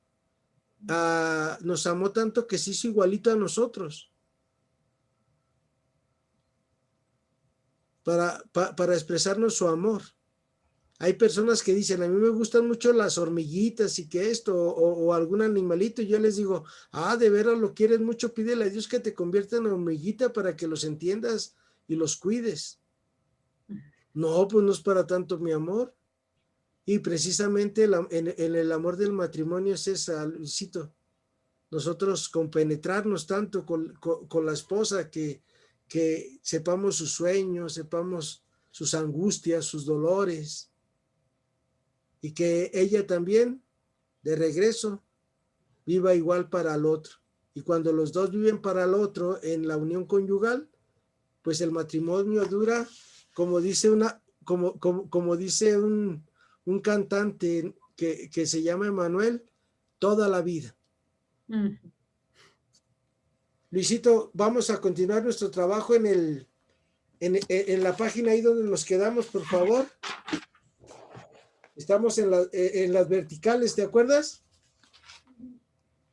Nos amó tanto que se hizo igualito a nosotros. Para expresarnos su amor. Hay personas que dicen, a mí me gustan mucho las hormiguitas y que esto, o algún animalito, y yo les digo, de veras lo quieres mucho, pídele a Dios que te convierta en hormiguita para que los entiendas y los cuides. No, pues no es para tanto mi amor. Y precisamente en el amor del matrimonio es esa, Luisito. Nosotros compenetrarnos tanto con la esposa, que sepamos sus sueños, sepamos sus angustias, sus dolores, y que ella también, de regreso, viva igual para el otro. Y cuando los dos viven para el otro en la unión conyugal, pues el matrimonio dura, como dice como dice un cantante que se llama Emanuel, toda la vida. Luisito, vamos a continuar nuestro trabajo en la página ahí donde nos quedamos, por favor. Estamos en las verticales, ¿te acuerdas?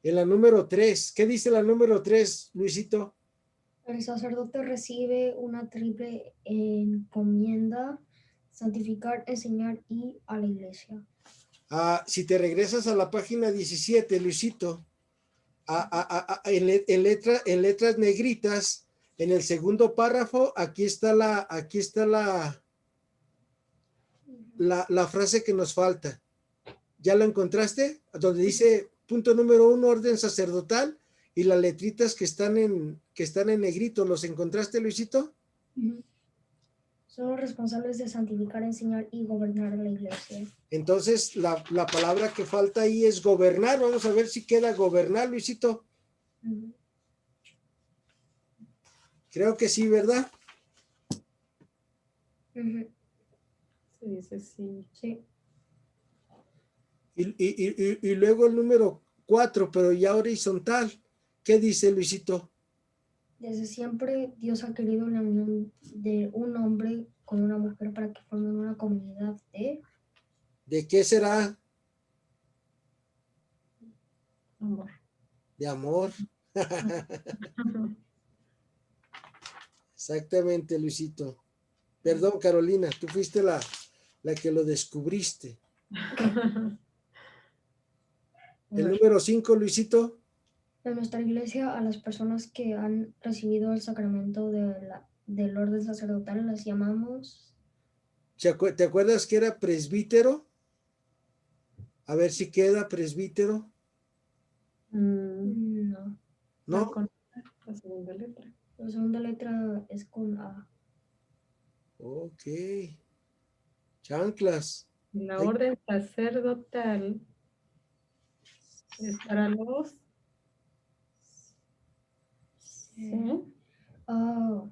En la número 3. ¿Qué dice la número 3, Luisito? El sacerdote recibe una triple encomienda: santificar, enseñar y a la iglesia. Si te regresas a la página 17, Luisito, en letras negritas, en el segundo párrafo, aquí está la frase que nos falta. ¿Ya lo encontraste? Donde dice punto número 1, orden sacerdotal, y las letritas que están en negrito. ¿Los encontraste, Luisito? Son los responsables de santificar, enseñar y gobernar a la iglesia. Entonces, la palabra que falta ahí es gobernar. Vamos a ver si queda gobernar, Luisito. Creo que sí, ¿verdad? Se dice sí. Sí. Y luego el número 4, pero ya horizontal. ¿Qué dice, Luisito? Desde siempre Dios ha querido la unión de un hombre con una mujer para que formen una comunidad de... ¿De qué será? Amor. De amor. Exactamente, Luisito. Perdón, Carolina, tú fuiste la que lo descubriste. El número 5, Luisito. En nuestra iglesia, a las personas que han recibido el sacramento del orden sacerdotal las llamamos... ¿Te acuerdas que era presbítero? A ver si queda presbítero. No. ¿No? Con la segunda letra. La segunda letra es con A. Ok. Chanclas. La orden sacerdotal es para los... ¿Sí?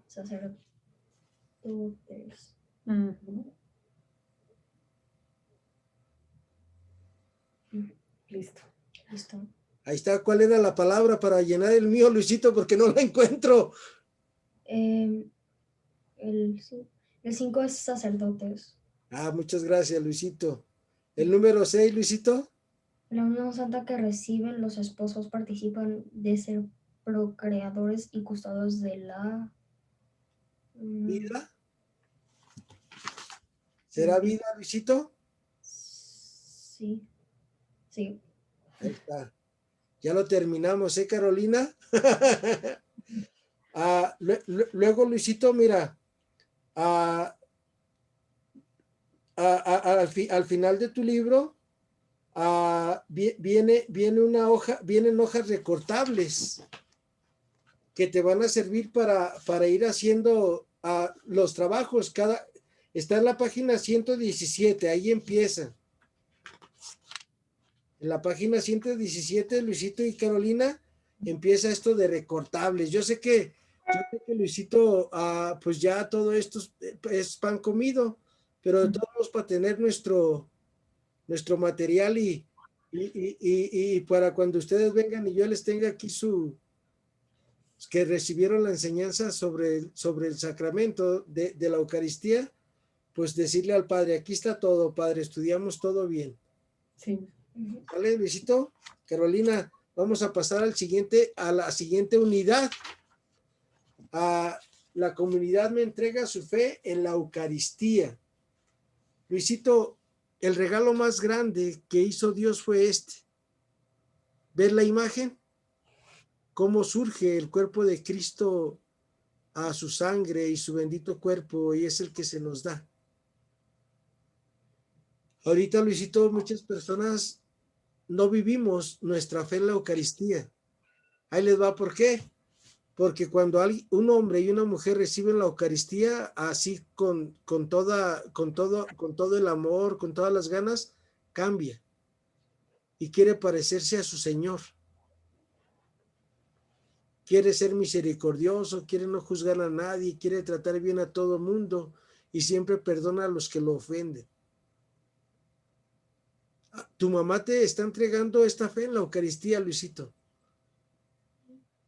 Sacerdotes. Listo. Listo. Ahí está. ¿Cuál era la palabra para llenar el mío, Luisito? Porque no la encuentro. El 5 es sacerdotes. Muchas gracias, Luisito. ¿El número 6, Luisito? La unión santa que reciben los esposos participan de ser procreadores y custodios de la... ¿Vida? ¿Será vida, Luisito? Sí, sí. Ahí está. Ya lo terminamos, ¿eh, Carolina? Luego, Luisito, mira, ah, al final de tu libro viene una hoja, vienen hojas recortables que te van a servir para ir haciendo los trabajos. Está en la página 117, ahí empieza. En la página 117, Luisito y Carolina, empieza esto de recortables. Yo sé que Luisito, pues ya todo esto es pan comido, pero de todos modos para tener nuestro material y para cuando ustedes vengan y yo les tenga aquí que recibieron la enseñanza sobre el sacramento de la Eucaristía, pues decirle al Padre, aquí está todo, Padre, estudiamos todo bien. Sí. ¿Vale, Luisito? Carolina, vamos a pasar a la siguiente unidad. La comunidad me entrega su fe en la Eucaristía. Luisito, el regalo más grande que hizo Dios fue este. ¿Ver la imagen? Cómo surge el cuerpo de Cristo a su sangre y su bendito cuerpo, y es el que se nos da. Ahorita, Luisito, muchas personas no vivimos nuestra fe en la Eucaristía. Ahí les va, ¿por qué? Porque cuando un hombre y una mujer reciben la Eucaristía así con todo el amor, con todas las ganas, cambia y quiere parecerse a su Señor. Quiere ser misericordioso, quiere no juzgar a nadie, quiere tratar bien a todo mundo y siempre perdona a los que lo ofenden. Tu mamá te está entregando esta fe en la Eucaristía, Luisito.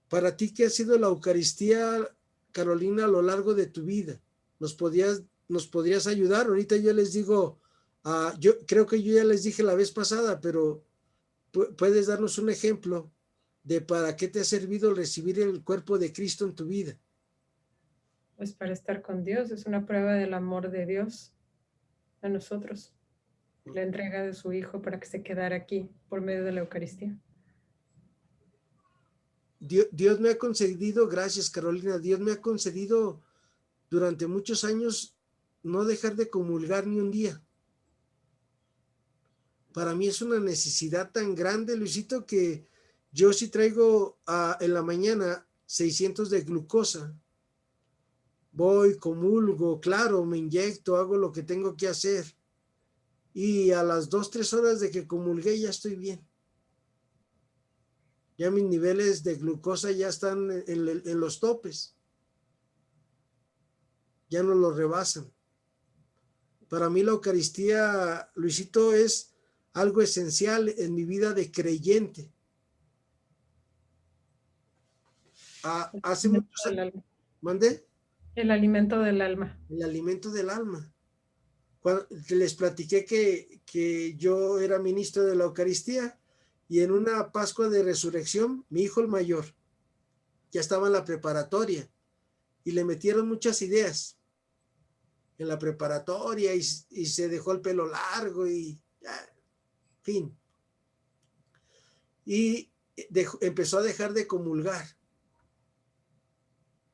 Para ti, ¿qué ha sido la Eucaristía, Carolina, a lo largo de tu vida? ¿Nos podrías ayudar? Ahorita yo les digo, yo creo que yo ya les dije la vez pasada, pero puedes darnos un ejemplo de para qué te ha servido recibir el cuerpo de Cristo en tu vida. Pues para estar con Dios, es una prueba del amor de Dios a nosotros. La entrega de su Hijo para que se quedara aquí por medio de la Eucaristía. Dios me ha concedido, gracias Carolina, Dios me ha concedido durante muchos años no dejar de comulgar ni un día. Para mí es una necesidad tan grande, Luisito, que yo sí traigo en la mañana 600 de glucosa. Voy, comulgo, claro, me inyecto, hago lo que tengo que hacer. Y a las 2-3 horas de que comulgué ya estoy bien. Ya mis niveles de glucosa ya están en los topes. Ya no los rebasan. Para mí la Eucaristía, Luisito, es algo esencial en mi vida de creyente. Hace muchos años. ¿Mandé? El alimento del alma. El alimento del alma. Cuando les platiqué que yo era ministro de la Eucaristía y en una Pascua de Resurrección, mi hijo el mayor ya estaba en la preparatoria y le metieron muchas ideas en la preparatoria y se dejó el pelo largo y fin. Y empezó a dejar de comulgar.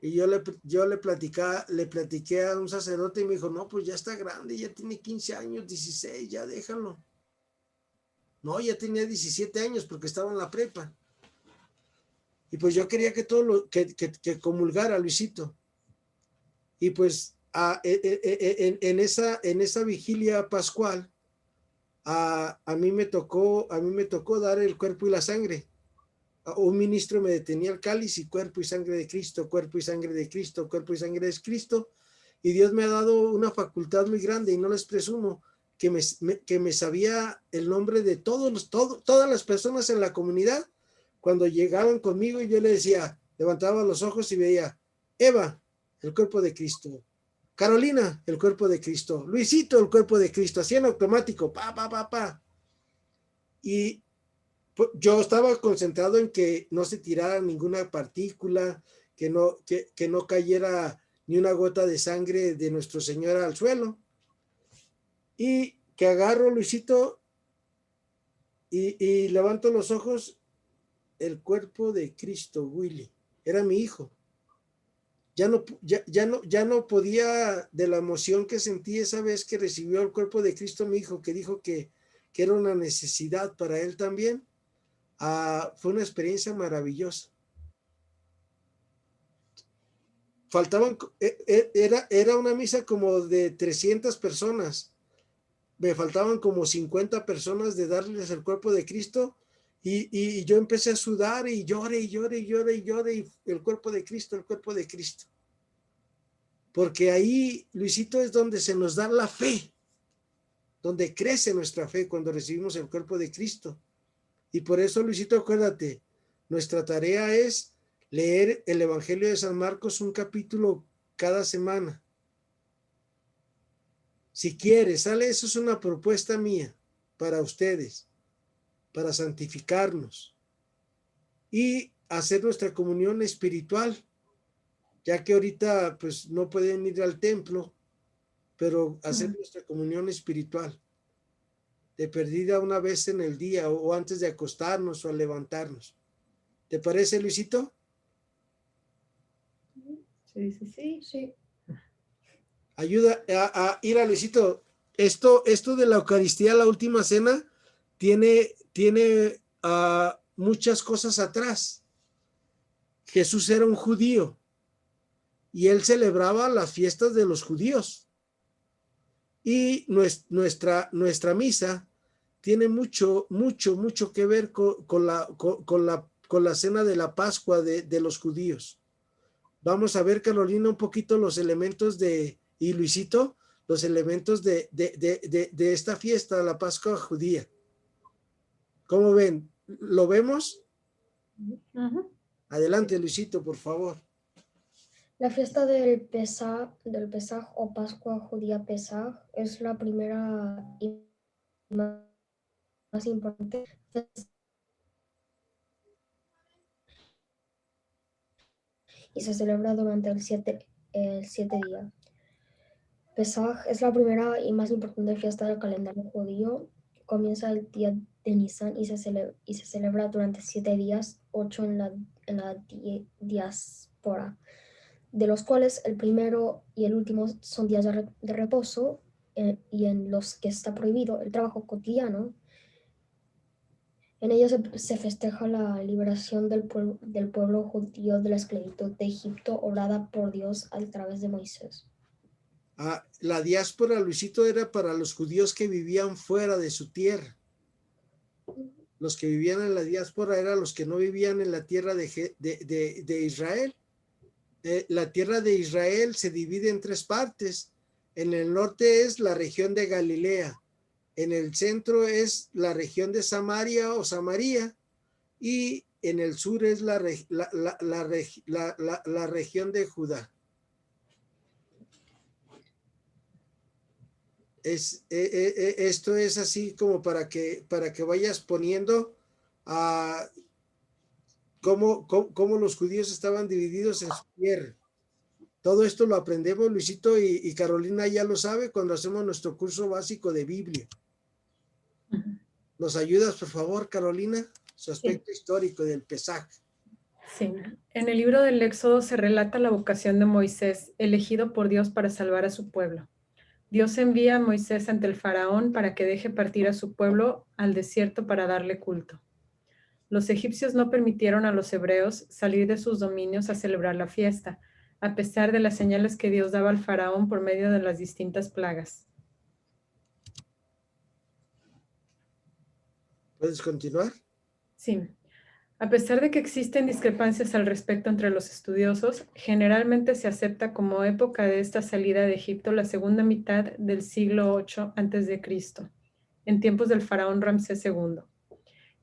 Y yo le platiqué a un sacerdote y me dijo, no, pues ya está grande, ya tiene 15 años, 16, ya déjalo. No, ya tenía 17 años porque estaba en la prepa. Y pues yo quería que que comulgara, Luisito. Y pues en esa vigilia pascual, a mí me tocó dar el cuerpo y la sangre. Un ministro me detenía el cáliz y cuerpo y sangre de Cristo, cuerpo y sangre de Cristo, cuerpo y sangre de Cristo. Y Dios me ha dado una facultad muy grande y no les presumo que me sabía el nombre de todas las personas en la comunidad. Cuando llegaban conmigo y yo le decía, levantaba los ojos y veía, Eva, el cuerpo de Cristo. Carolina, el cuerpo de Cristo. Luisito, el cuerpo de Cristo. Así en automático, pa. Y yo estaba concentrado en que no se tirara ninguna partícula, que no cayera ni una gota de sangre de nuestro Señor al suelo. Y que agarro, Luisito, y levanto los ojos, el cuerpo de Cristo, Willy. Era mi hijo. Ya no podía, de la emoción que sentí esa vez que recibió el cuerpo de Cristo, mi hijo, que dijo que era una necesidad para él también. Fue una experiencia maravillosa. Faltaban, era una misa como de 300 personas. Me faltaban como 50 personas de darles el cuerpo de Cristo y yo empecé a sudar y lloré, y el cuerpo de Cristo, el cuerpo de Cristo. Porque ahí, Luisito, es donde se nos da la fe, donde crece nuestra fe cuando recibimos el cuerpo de Cristo. Y por eso, Luisito, acuérdate, nuestra tarea es leer el Evangelio de San Marcos un capítulo cada semana. Si quieres, ¿sale? Eso es una propuesta mía para ustedes, para santificarnos y hacer nuestra comunión espiritual, ya que ahorita pues no pueden ir al templo, pero hacer nuestra comunión espiritual, de perdida una vez en el día o antes de acostarnos o al levantarnos. ¿Te parece, Luisito? Sí. Ayuda a ir a Luisito. Esto de la Eucaristía, la última cena, tiene muchas cosas atrás. Jesús era un judío y él celebraba las fiestas de los judíos. Y nuestra misa tiene mucho que ver con la cena de la Pascua de los judíos. Vamos a ver, Carolina, un poquito los elementos y Luisito, los elementos de esta fiesta, la Pascua judía. ¿Cómo ven? ¿Lo vemos? Adelante, Luisito, por favor. La fiesta del Pesaj o Pascua judía Pesaj es la primera y más importante y se celebra durante el 7 días. Pesaj es la primera y más importante fiesta del calendario judío. Comienza el día de Nisan y se celebra durante 7 días, 8 en la diáspora, de los cuales el primero y el último son días de reposo y en los que está prohibido el trabajo cotidiano. En ellos se festeja la liberación del pueblo judío de la esclavitud de Egipto, obrada por Dios a través de Moisés. La diáspora, Luisito, era para los judíos que vivían fuera de su tierra. Los que vivían en la diáspora eran los que no vivían en la tierra de Israel. La tierra de Israel se divide en 3 partes. En el norte es la región de Galilea, en el centro es la región de Samaria o Samaria y en el sur es la región de Judá. Esto es así como para que vayas poniendo cómo los judíos estaban divididos en su tierra. Todo esto lo aprendemos, Luisito, y Carolina ya lo sabe cuando hacemos nuestro curso básico de Biblia. ¿Nos ayudas, por favor, Carolina? Su aspecto histórico del Pesaj. Sí. En el libro del Éxodo se relata la vocación de Moisés, elegido por Dios para salvar a su pueblo. Dios envía a Moisés ante el faraón para que deje partir a su pueblo al desierto para darle culto. Los egipcios no permitieron a los hebreos salir de sus dominios a celebrar la fiesta, a pesar de las señales que Dios daba al faraón por medio de las distintas plagas. ¿Puedes continuar? Sí. A pesar de que existen discrepancias al respecto entre los estudiosos, generalmente se acepta como época de esta salida de Egipto la segunda mitad del siglo VIII a.C., en tiempos del faraón Ramsés II.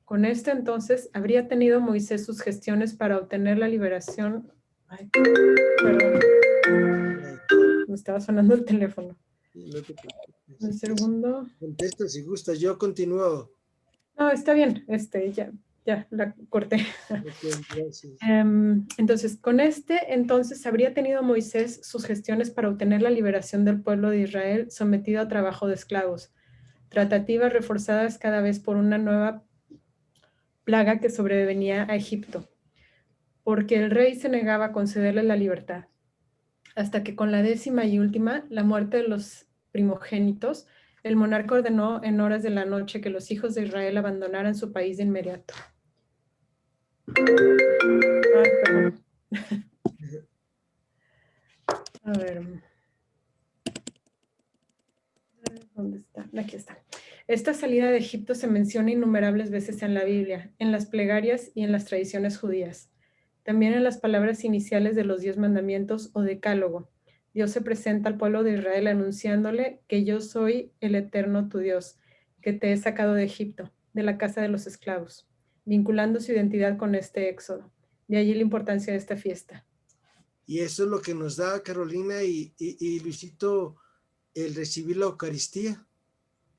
Con esto entonces habría tenido Moisés sus gestiones para obtener la liberación. Ay, perdón. Me estaba sonando el teléfono. No te preocupes. Un segundo. Contesta si gustas, yo continúo. No, está bien. Ya. ya la corté. Ok, gracias. Entonces, entonces habría tenido Moisés sus gestiones para obtener la liberación del pueblo de Israel sometido a trabajo de esclavos, tratativas reforzadas cada vez por una nueva plaga que sobrevenía a Egipto, porque el rey se negaba a concederle la libertad, hasta que con la 10ª y última, la muerte de los primogénitos, el monarca ordenó en horas de la noche que los hijos de Israel abandonaran su país de inmediato. Ay, perdón. A ver. ¿Dónde está? Aquí está. Esta salida de Egipto se menciona innumerables veces en la Biblia, en las plegarias y en las tradiciones judías. También en las palabras iniciales de los 10 mandamientos o decálogo. Dios se presenta al pueblo de Israel anunciándole que yo soy el eterno tu Dios, que te he sacado de Egipto, de la casa de los esclavos, vinculando su identidad con este éxodo. De allí la importancia de esta fiesta. Y eso es lo que nos da Carolina y Luisito, el recibir la Eucaristía,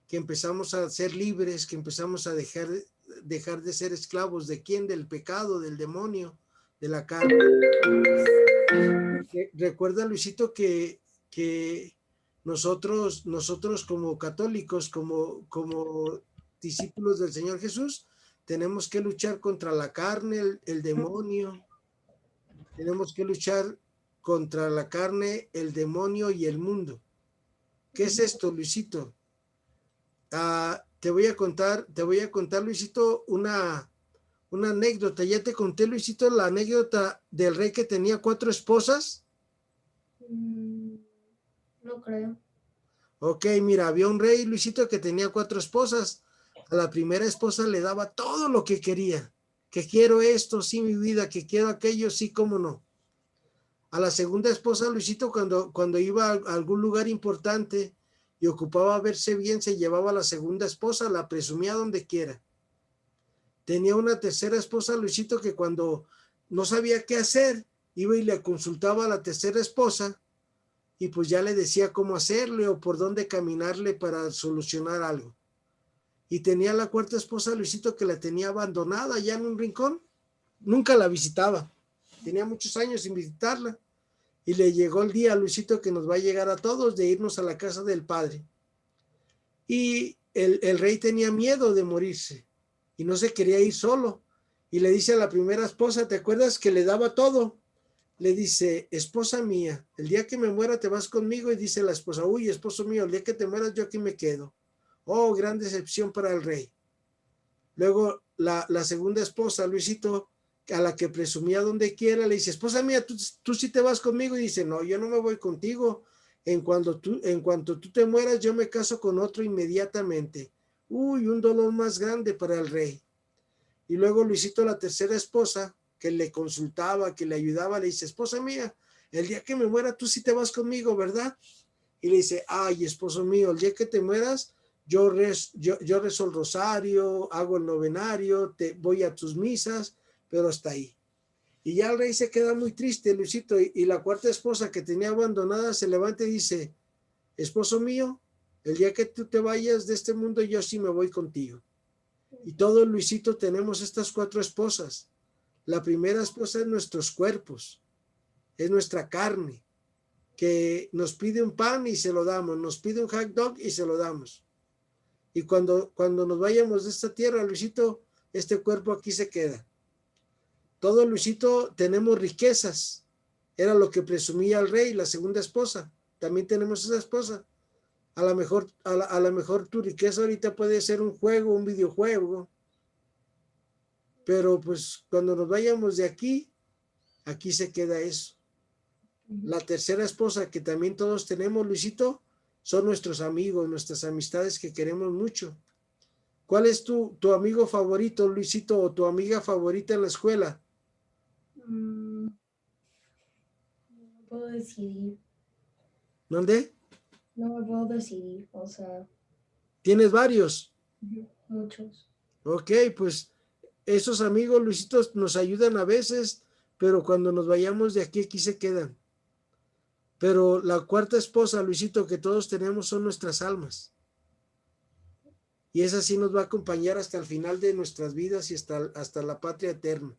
que empezamos a ser libres, que empezamos a dejar de ser esclavos. ¿De quién? Del pecado, del demonio, de la carne. Recuerda, Luisito, que nosotros como católicos, como discípulos del Señor Jesús, tenemos que luchar contra la carne, el demonio. Tenemos que luchar contra la carne, el demonio y el mundo. ¿Qué es esto, Luisito? Te voy a contar, Luisito, una anécdota. Ya te conté, Luisito, la anécdota del rey que tenía 4 esposas. No creo. Ok, mira, había un rey, Luisito, que tenía 4 esposas. A la primera esposa le daba todo lo que quería. Que quiero esto, sí, mi vida, que quiero aquello, sí, cómo no. A la segunda esposa, Luisito, cuando iba a algún lugar importante y ocupaba verse bien, se llevaba a la segunda esposa, la presumía donde quiera. Tenía una tercera esposa, Luisito, que cuando no sabía qué hacer, iba y le consultaba a la tercera esposa y pues ya le decía cómo hacerle o por dónde caminarle para solucionar algo. Y tenía la cuarta esposa, Luisito, que la tenía abandonada allá en un rincón. Nunca la visitaba. Tenía muchos años sin visitarla. Y le llegó el día, Luisito, que nos va a llegar a todos de irnos a la casa del Padre. Y el rey tenía miedo de morirse y no se quería ir solo. Y le dice a la primera esposa, ¿te acuerdas que le daba todo? Le dice, esposa mía, el día que me muera te vas conmigo. Y dice la esposa, uy, esposo mío, el día que te mueras yo aquí me quedo. Oh, gran decepción para el rey. Luego la segunda esposa, Luisito, a la que presumía donde quiera, le dice, esposa mía, tú sí te vas conmigo. Y dice, no, yo no me voy contigo. En cuanto tú te mueras, yo me caso con otro inmediatamente. Uy, un dolor más grande para el rey. Y luego Luisito, la tercera esposa, que le consultaba, que le ayudaba, le dice, esposa mía, el día que me muera, tú sí te vas conmigo, ¿verdad? Y le dice, ay, esposo mío, el día que te mueras, yo rezo el rosario, hago el novenario, voy a tus misas, pero hasta ahí. Y ya el rey se queda muy triste, Luisito, y la cuarta esposa que tenía abandonada se levanta y dice, esposo mío, el día que tú te vayas de este mundo, yo sí me voy contigo. Y todos, Luisito, tenemos estas 4 esposas. La primera esposa es nuestros cuerpos, es nuestra carne, que nos pide un pan y se lo damos, nos pide un hot dog y se lo damos. Y cuando nos vayamos de esta tierra, Luisito, este cuerpo aquí se queda. Todo, Luisito, tenemos riquezas. Era lo que presumía el rey, la segunda esposa. También tenemos esa esposa. A lo mejor tu riqueza ahorita puede ser un juego, un videojuego. Pero pues cuando nos vayamos de aquí se queda eso. La tercera esposa que también todos tenemos, Luisito, son nuestros amigos, nuestras amistades que queremos mucho. ¿Cuál es tu amigo favorito, Luisito, o tu amiga favorita en la escuela? No puedo decidir. ¿Dónde? No me puedo decidir, o sea, ¿Tienes varios? muchos. Ok, pues esos amigos, Luisito, nos ayudan a veces, pero cuando nos vayamos de aquí se quedan. Pero la cuarta esposa, Luisito, que todos tenemos son nuestras almas. y esa sí nos va a acompañar hasta el final de nuestras vidas y hasta la patria eterna.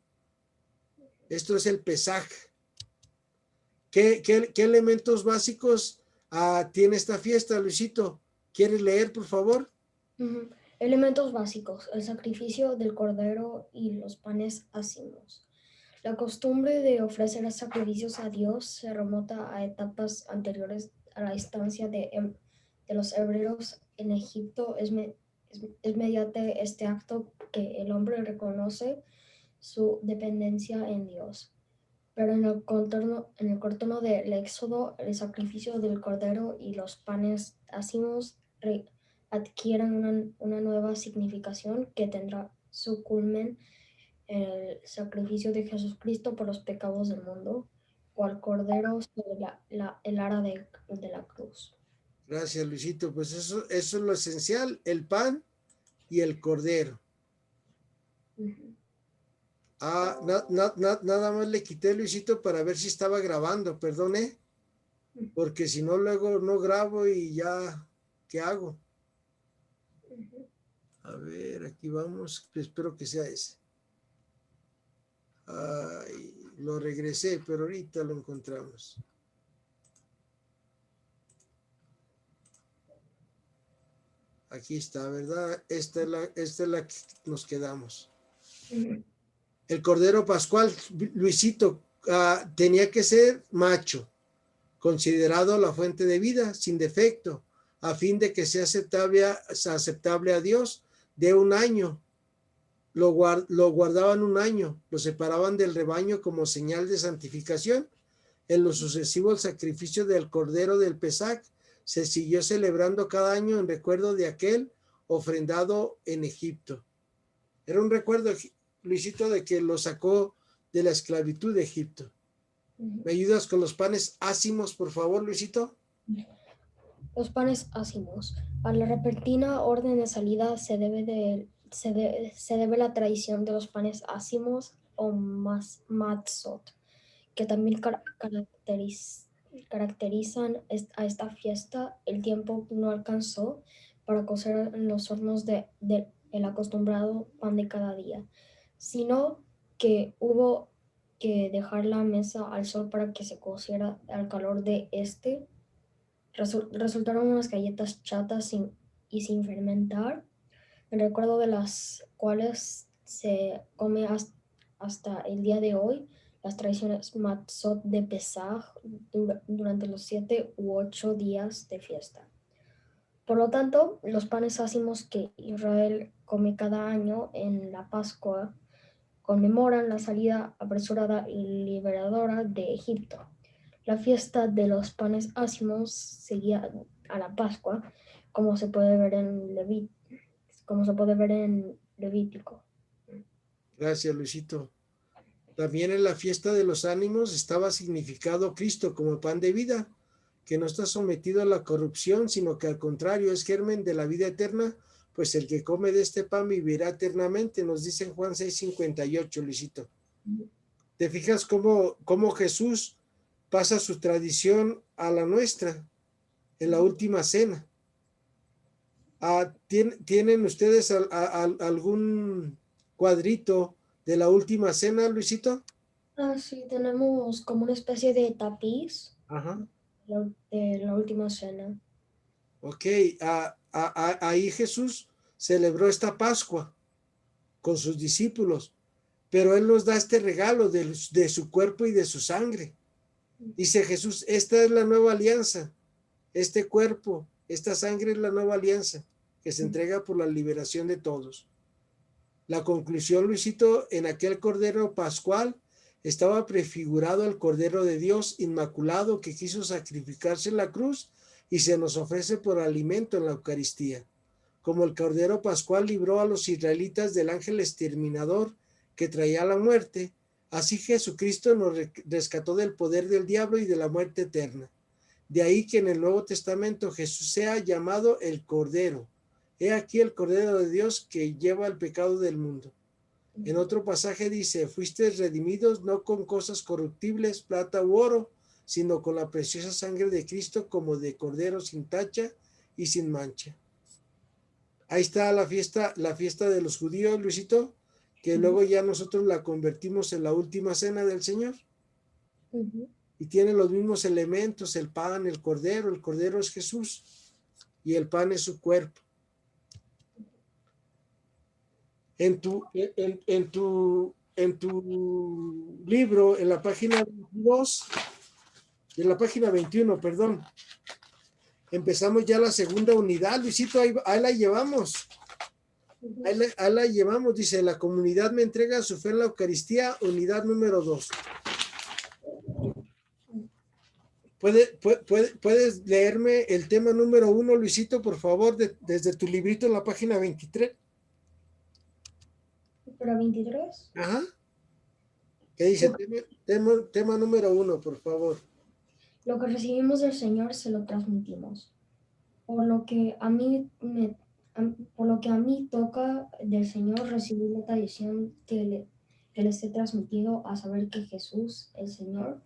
Esto es el Pesaj. ¿Qué elementos básicos tiene esta fiesta, Luisito? ¿Quieres leer, por favor? Elementos básicos: el sacrificio del cordero y los panes ácimos. La costumbre de ofrecer sacrificios a Dios se remonta a etapas anteriores a la estancia de los hebreos en Egipto. Es mediante este acto que el hombre reconoce su dependencia en Dios. Pero en el contorno del Éxodo, el sacrificio del cordero y los panes ácimos adquieren una nueva significación que tendrá su culmen en el sacrificio de Jesucristo por los pecados del mundo, cual cordero sobre el ara de la cruz. Gracias, Luisito. Pues eso es lo esencial, el pan y el cordero. Nada más le quité, Luisito, para ver si estaba grabando, perdone, porque si no, luego no grabo y ya, ¿qué hago? A ver, aquí vamos, espero que sea ese. Ay, lo regresé, pero ahorita lo encontramos. Aquí está, ¿verdad? Esta es la que nos quedamos. El cordero pascual, Luisito, tenía que ser macho, considerado la fuente de vida, sin defecto, a fin de que sea aceptable a Dios, de un año. Lo guardaban un año, lo separaban del rebaño como señal de santificación. En lo sucesivo, el sacrificio del cordero del Pesaj se siguió celebrando cada año en recuerdo de aquel ofrendado en Egipto. Era un recuerdo, Luisito, de que lo sacó de la esclavitud de Egipto. ¿Me ayudas con los panes ácimos, por favor, Luisito? Los panes ácimos. A la repentina orden de salida se debe la tradición de los panes ácimos o matzot, que también caracterizan a esta fiesta. El tiempo no alcanzó para cocer en los hornos el acostumbrado pan de cada día, sino que hubo que dejar la mesa al sol para que se cociera al calor de este. Resultaron unas galletas chatas y sin fermentar, en recuerdo de las cuales se come hasta el día de hoy las tradiciones matzot de Pesaj durante los 7 u 8 días de fiesta. Por lo tanto, los panes ácimos que Israel come cada año en la Pascua conmemoran la salida apresurada y liberadora de Egipto. La fiesta de los panes ácimos seguía a la Pascua, como se puede ver en Levítico. Gracias, Luisito. También en la fiesta de los ánimos estaba significado Cristo como pan de vida, que no está sometido a la corrupción, sino que al contrario es germen de la vida eterna, pues el que come de este pan vivirá eternamente, nos dice en Juan 6:58, Luisito. ¿Te fijas cómo Jesús pasa su tradición a la nuestra en la última cena? ¿Tienen ustedes algún cuadrito de la última cena, Luisito? Sí, tenemos como una especie de tapiz. Ajá. De la última cena. Ok, ahí Jesús celebró esta Pascua con sus discípulos, pero Él nos da este regalo de su cuerpo y de su sangre. Dice Jesús, esta es la nueva alianza, este cuerpo, esta sangre es la nueva alianza que se entrega por la liberación de todos. La conclusión, Luisito, en aquel cordero pascual estaba prefigurado el Cordero de Dios inmaculado que quiso sacrificarse en la cruz y se nos ofrece por alimento en la Eucaristía. Como el Cordero Pascual libró a los israelitas del ángel exterminador que traía la muerte, así Jesucristo nos rescató del poder del diablo y de la muerte eterna. De ahí que en el Nuevo Testamento Jesús sea llamado el Cordero. He aquí el Cordero de Dios que lleva el pecado del mundo. En otro pasaje dice, fuisteis redimidos no con cosas corruptibles, plata u oro, sino con la preciosa sangre de Cristo como de cordero sin tacha y sin mancha. Ahí está la fiesta de los judíos, Luisito, que luego ya nosotros la convertimos en la última cena del Señor. Y tiene los mismos elementos, el pan, el cordero es Jesús y el pan es su cuerpo. En tu libro, en la página 22, en la página 21, perdón, empezamos ya la segunda unidad, Luisito, ahí la llevamos. Ahí la llevamos, dice, la comunidad me entrega su fe en la Eucaristía, unidad número 2. ¿Puedes leerme el tema número 1, Luisito, por favor, desde tu librito en la página 23? ¿Para 23? Ajá. ¿Qué dice? Tema número 1, por favor. Lo que recibimos del Señor se lo transmitimos. Por lo que a mí toca del Señor recibir la tradición que les he transmitido, a saber que Jesús, el Señor,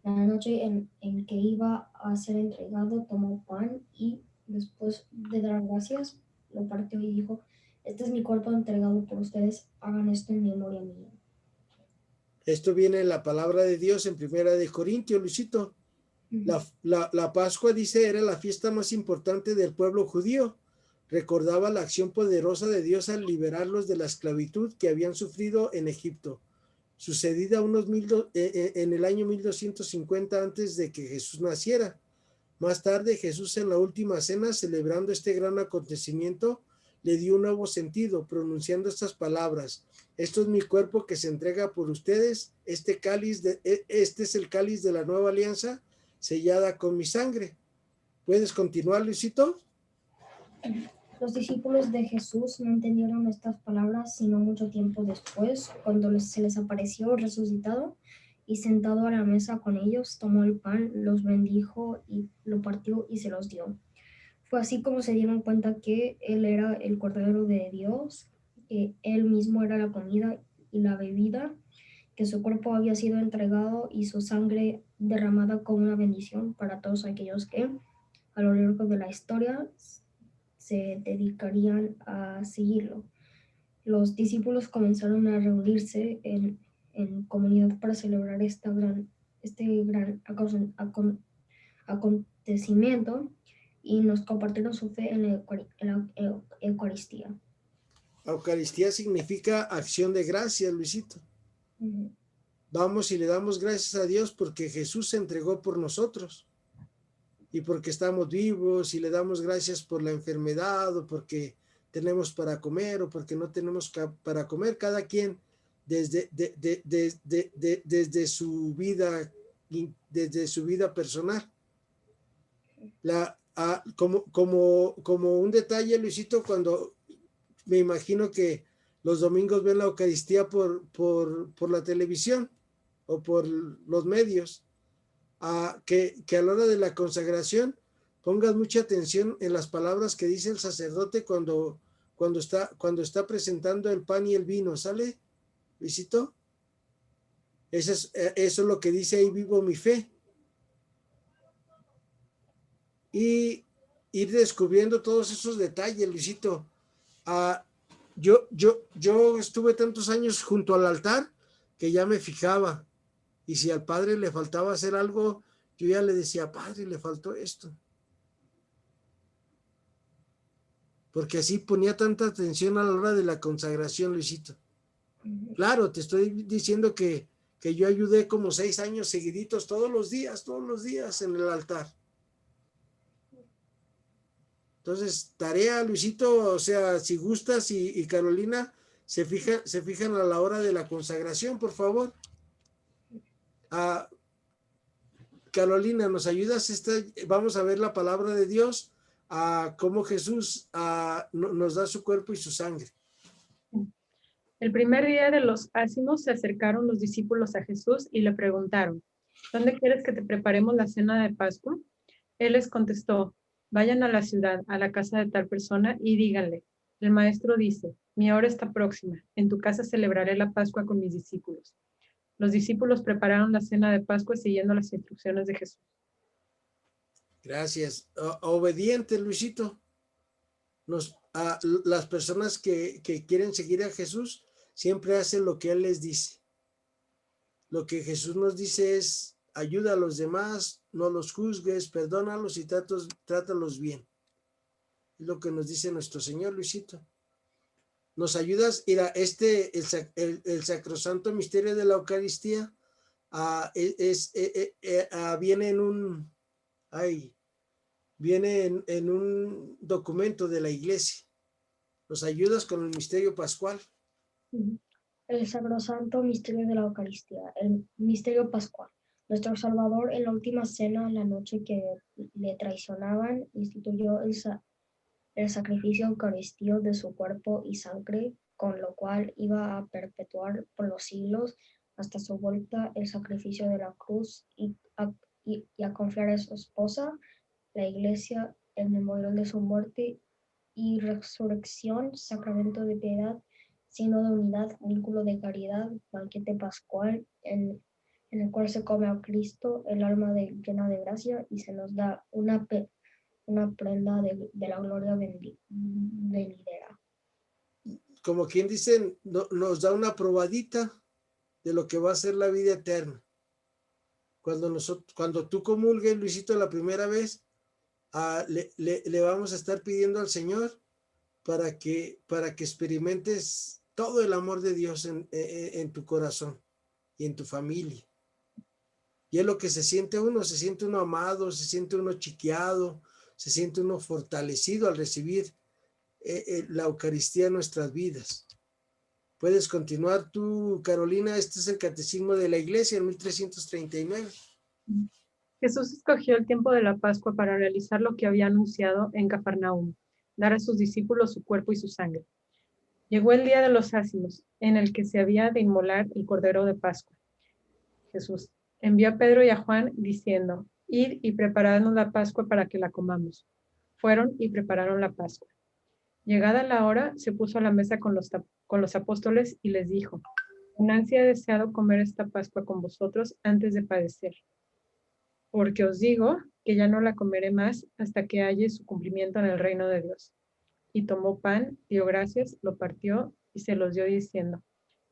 la noche en que iba a ser entregado, tomó pan y después de dar gracias, lo partió y dijo: este es mi cuerpo entregado por ustedes, hagan esto en memoria mía. Esto viene en la palabra de Dios en 1 Corintios, Luisito. La Pascua, dice, era la fiesta más importante del pueblo judío. Recordaba la acción poderosa de Dios al liberarlos de la esclavitud que habían sufrido en Egipto, sucedida en el año 1250 antes de que Jesús naciera. Más tarde, Jesús, en la última cena, celebrando este gran acontecimiento, le dio un nuevo sentido, pronunciando estas palabras: esto es mi cuerpo que se entrega por ustedes, este es el cáliz de la nueva alianza, sellada con mi sangre. ¿Puedes continuar, Luisito? Los discípulos de Jesús no entendieron estas palabras sino mucho tiempo después, cuando se les apareció resucitado y sentado a la mesa con ellos, tomó el pan, los bendijo y lo partió y se los dio. Fue así como se dieron cuenta que Él era el Cordero de Dios, que Él mismo era la comida y la bebida, que su cuerpo había sido entregado y su sangre derramada como una bendición para todos aquellos que, a lo largo de la historia, se dedicarían a seguirlo. Los discípulos comenzaron a reunirse en comunidad para celebrar este gran acontecimiento y nos compartieron su fe en la Eucaristía. Eucaristía significa acción de gracias, Luisito. Vamos y le damos gracias a Dios porque Jesús se entregó por nosotros y porque estamos vivos, y le damos gracias por la enfermedad, o porque tenemos para comer, o porque no tenemos para comer. Cada quien desde su vida, desde su vida personal. Como un detalle, Luisito, cuando me imagino que los domingos ven la Eucaristía por la televisión o por los medios, que a la hora de la consagración pongas mucha atención en las palabras que dice el sacerdote cuando está presentando el pan y el vino. ¿Sale, Luisito? Eso es lo que dice ahí: vivo mi fe. Y ir descubriendo todos esos detalles, Luisito. Yo estuve tantos años junto al altar que ya me fijaba, y si al padre le faltaba hacer algo, yo ya le decía: padre, le faltó esto. Porque así ponía tanta atención a la hora de la consagración, Luisito. Claro, te estoy diciendo que yo ayudé como 6 años seguiditos, todos los días en el altar. Entonces, tarea, Luisito, o sea, si gustas, y Carolina, se fijan a la hora de la consagración, por favor. Carolina, ¿nos ayudas? Vamos a ver la palabra de Dios, cómo Jesús nos da su cuerpo y su sangre. El primer día de los ácimos se acercaron los discípulos a Jesús y le preguntaron: ¿dónde quieres que te preparemos la cena de Pascua? Él les contestó: vayan a la ciudad, a la casa de tal persona, y díganle: el maestro dice, mi hora está próxima, en tu casa celebraré la Pascua con mis discípulos. Los discípulos prepararon la cena de Pascua siguiendo las instrucciones de Jesús. Gracias. Obediente, Luisito. las personas que quieren seguir a Jesús siempre hacen lo que Él les dice. Lo que Jesús nos dice es: ayuda a los demás, no los juzgues, perdónalos y trátalos bien. Es lo que nos dice nuestro Señor, Luisito. ¿Nos ayudas? Mira, el sacrosanto misterio de la Eucaristía viene en un documento de la Iglesia. ¿Nos ayudas con el misterio pascual? El sacrosanto misterio de la Eucaristía, el misterio pascual. Nuestro Salvador, en la última cena, la noche que le traicionaban, instituyó el sacrificio eucarístico de su cuerpo y sangre, con lo cual iba a perpetuar por los siglos hasta su vuelta el sacrificio de la cruz y a confiar a su esposa, la Iglesia, el memorial de su muerte y resurrección, sacramento de piedad, signo de unidad, vínculo de caridad, banquete pascual, en el cual se come a Cristo, el alma llena de gracia, y se nos da una prenda de la gloria venidera. Como quien dice, nos da una probadita de lo que va a ser la vida eterna. Cuando tú comulgues, Luisito, la primera vez, le vamos a estar pidiendo al Señor para que experimentes todo el amor de Dios en tu corazón y en tu familia. Y es lo que se siente uno amado, se siente uno chiqueado, se siente uno fortalecido al recibir la Eucaristía en nuestras vidas. Puedes continuar tú, Carolina. Este es el Catecismo de la Iglesia, en 1339. Jesús escogió el tiempo de la Pascua para realizar lo que había anunciado en Cafarnaúm, dar a sus discípulos su cuerpo y su sangre. Llegó el día de los ázimos, en el que se había de inmolar el Cordero de Pascua. Jesús envió a Pedro y a Juan diciendo: id y preparadnos la Pascua para que la comamos. Fueron y prepararon la Pascua. Llegada la hora, se puso a la mesa con los apóstoles y les dijo: con ansia he deseado comer esta Pascua con vosotros antes de padecer. Porque os digo que ya no la comeré más hasta que haya su cumplimiento en el reino de Dios. Y tomó pan, dio gracias, lo partió y se los dio diciendo: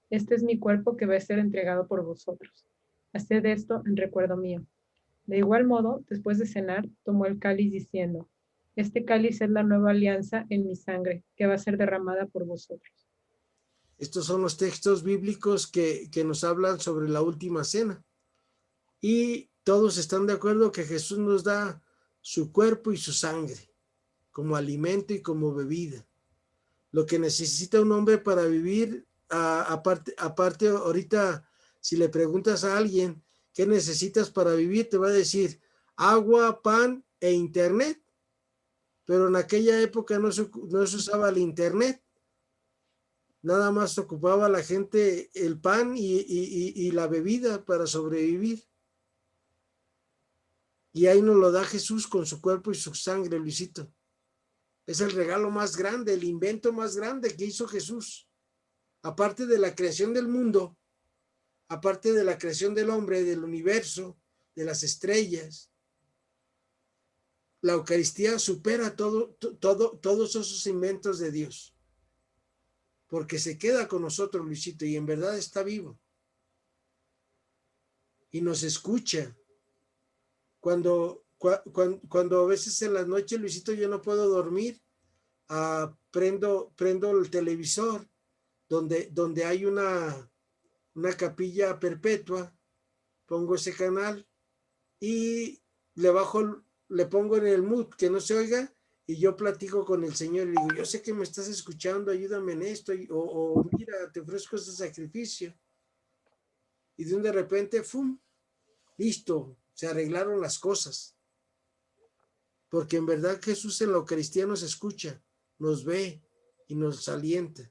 este es mi cuerpo que va a ser entregado por vosotros. Haced esto en recuerdo mío. De igual modo, después de cenar, tomó el cáliz diciendo: este cáliz es la nueva alianza en mi sangre, que va a ser derramada por vosotros. Estos son los textos bíblicos que nos hablan sobre la última cena. Y todos están de acuerdo que Jesús nos da su cuerpo y su sangre como alimento y como bebida. Lo que necesita un hombre para vivir, aparte ahorita, si le preguntas a alguien qué necesitas para vivir, te va a decir agua, pan e internet. Pero en aquella época no se usaba el internet. Nada más ocupaba la gente el pan y la bebida para sobrevivir. Y ahí nos lo da Jesús con su cuerpo y su sangre, Luisito. Es el regalo más grande, el invento más grande que hizo Jesús. Aparte de la creación del mundo, aparte de la creación del hombre, del universo, de las estrellas, la Eucaristía supera todos esos inventos de Dios. Porque se queda con nosotros, Luisito, y en verdad está vivo. Y nos escucha. Cuando a veces en las noches, Luisito, yo no puedo dormir, prendo el televisor donde hay una capilla perpetua, pongo ese canal y le pongo en el mute que no se oiga, y yo platico con el Señor y le digo: yo sé que me estás escuchando, ayúdame en esto, o mira, te ofrezco este sacrificio. Y de repente, ¡fum!, listo, se arreglaron las cosas. Porque en verdad Jesús en la Eucaristía nos escucha, nos ve y nos alienta.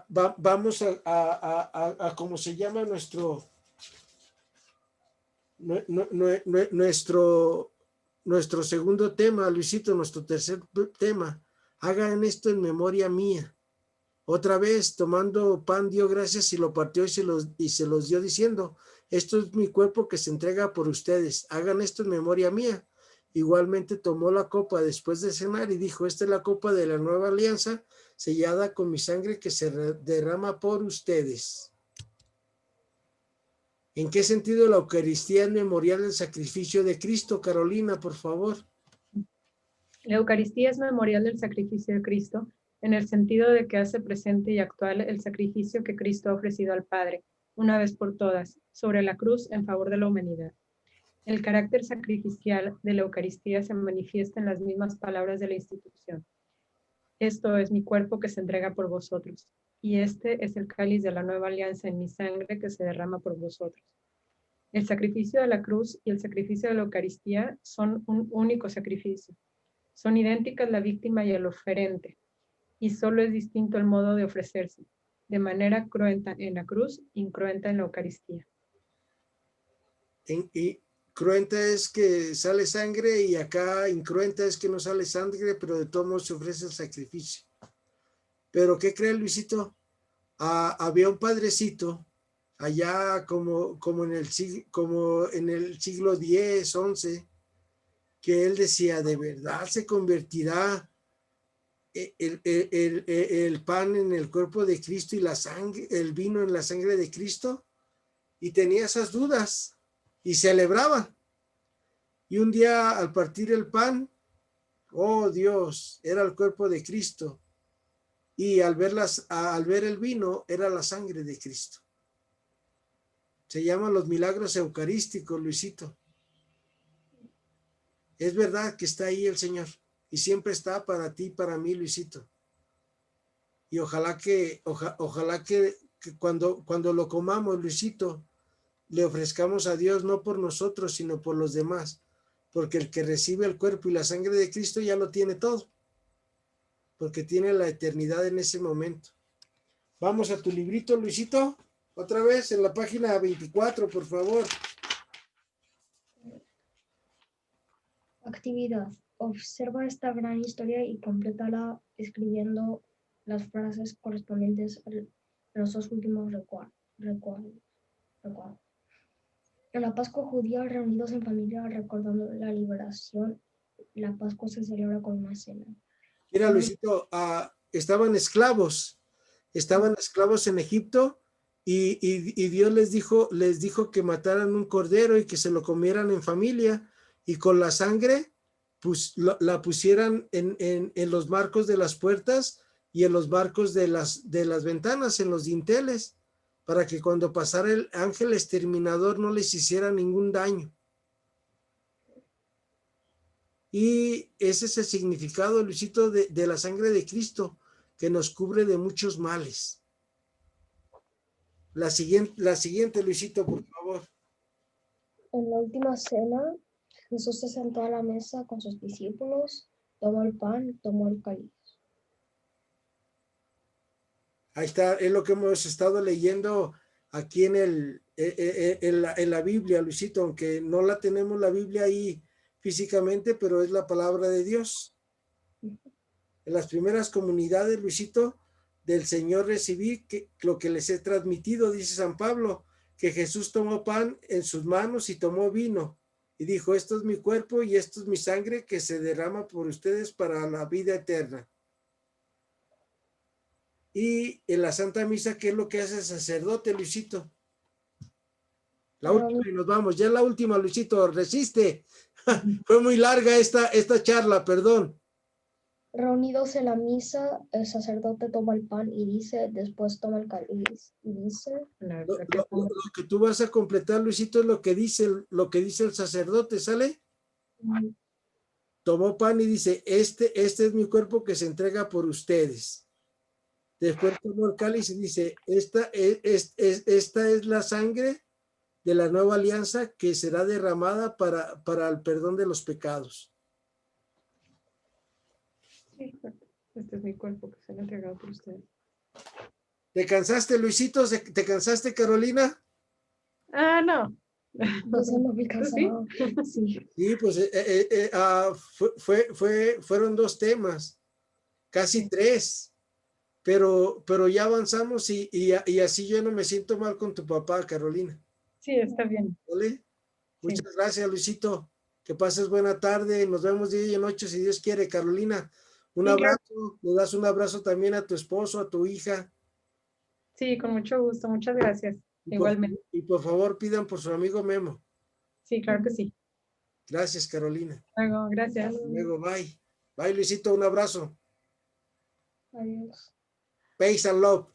Vamos a cómo se llama nuestro segundo tema, Luisito, nuestro tercer tema. Hagan esto en memoria mía. Otra vez, tomando pan, dio gracias y lo partió y se los dio diciendo: esto es mi cuerpo que se entrega por ustedes. Hagan esto en memoria mía. Igualmente tomó la copa después de cenar y dijo, esta es la copa de la nueva alianza, sellada con mi sangre que se derrama por ustedes. ¿En qué sentido la Eucaristía es memorial del sacrificio de Cristo? Carolina, por favor. La Eucaristía es memorial del sacrificio de Cristo, en el sentido de que hace presente y actual el sacrificio que Cristo ha ofrecido al Padre, una vez por todas, sobre la cruz en favor de la humanidad. El carácter sacrificial de la Eucaristía se manifiesta en las mismas palabras de la institución. Esto es mi cuerpo que se entrega por vosotros, y este es el cáliz de la nueva alianza en mi sangre que se derrama por vosotros. El sacrificio de la cruz y el sacrificio de la Eucaristía son un único sacrificio. Son idénticas la víctima y el oferente, y solo es distinto el modo de ofrecerse, de manera cruenta en la cruz, incruenta en la Eucaristía. Y cruenta es que sale sangre y acá incruenta es que no sale sangre, pero de todos modos se ofrece el sacrificio. Pero ¿qué cree Luisito? Había un padrecito allá como en el siglo X, XI, que él decía, ¿de verdad se convertirá el pan en el cuerpo de Cristo y la sangre, el vino en la sangre de Cristo? Y tenía esas dudas y celebraba. Y un día al partir el pan, oh Dios, era el cuerpo de Cristo. Y al ver el vino, era la sangre de Cristo. Se llaman los milagros eucarísticos, Luisito. Es verdad que está ahí el Señor y siempre está para ti y para mí, Luisito. Y ojalá que cuando lo comamos, Luisito, le ofrezcamos a Dios no por nosotros, sino por los demás. Porque el que recibe el cuerpo y la sangre de Cristo ya lo tiene todo. Porque tiene la eternidad en ese momento. Vamos a tu librito, Luisito. Otra vez en la página 24, por favor. Actividad. Observa esta gran historia y complétala escribiendo las frases correspondientes a los dos últimos recuadros. En la Pascua judía, reunidos en familia recordando la liberación, la Pascua se celebra con una cena. Mira, Luisito, estaban esclavos en Egipto y Dios les dijo que mataran un cordero y que se lo comieran en familia y con la sangre pues, la pusieran en los marcos de las puertas y en los marcos de las ventanas, en los dinteles, para que cuando pasara el ángel exterminador no les hiciera ningún daño. Y ese es el significado, Luisito, de la sangre de Cristo, que nos cubre de muchos males. La siguiente, Luisito, por favor. En la última cena, Jesús se sentó a la mesa con sus discípulos, tomó el pan, tomó el cáliz. Ahí está, es lo que hemos estado leyendo aquí en la Biblia, Luisito, aunque no la tenemos la Biblia ahí físicamente, pero es la palabra de Dios. En las primeras comunidades, Luisito, del Señor recibí lo que les he transmitido, dice San Pablo, que Jesús tomó pan en sus manos y tomó vino y dijo, esto es mi cuerpo y esto es mi sangre que se derrama por ustedes para la vida eterna. Y en la Santa Misa, ¿qué es lo que hace el sacerdote, Luisito? La última y nos vamos, ya es la última, Luisito, resiste. Fue muy larga esta charla, perdón. Reunidos en la misa, el sacerdote toma el pan y dice, después toma el cáliz y dice... Lo que tú vas a completar, Luisito, es lo que dice el sacerdote, ¿sale? Tomó pan y dice, este es mi cuerpo que se entrega por ustedes. Después tomó el cáliz y dice, esta es la sangre de la nueva alianza que será derramada para el perdón de los pecados. Sí, este es mi cuerpo que se ha entregado por ustedes. ¿Te cansaste, Luisito? ¿Te cansaste, Carolina? No. Yo soy muy cansado. Sí. Sí, pues fueron 2 temas, casi 3, pero ya avanzamos y así yo no me siento mal con tu papá, Carolina. Sí, está bien. ¿Vale? Muchas gracias, Luisito. Que pases buena tarde. Nos vemos día y noche si Dios quiere. Carolina, un Sí, claro. abrazo. Le das un abrazo también a tu esposo, a tu hija. Sí, con mucho gusto. Muchas gracias. Igualmente. Y por favor pidan por su amigo Memo. Sí, claro que sí. Gracias, Carolina. Luego, gracias. Luego, bye. Bye, Luisito, un abrazo. Adiós. Peace and love.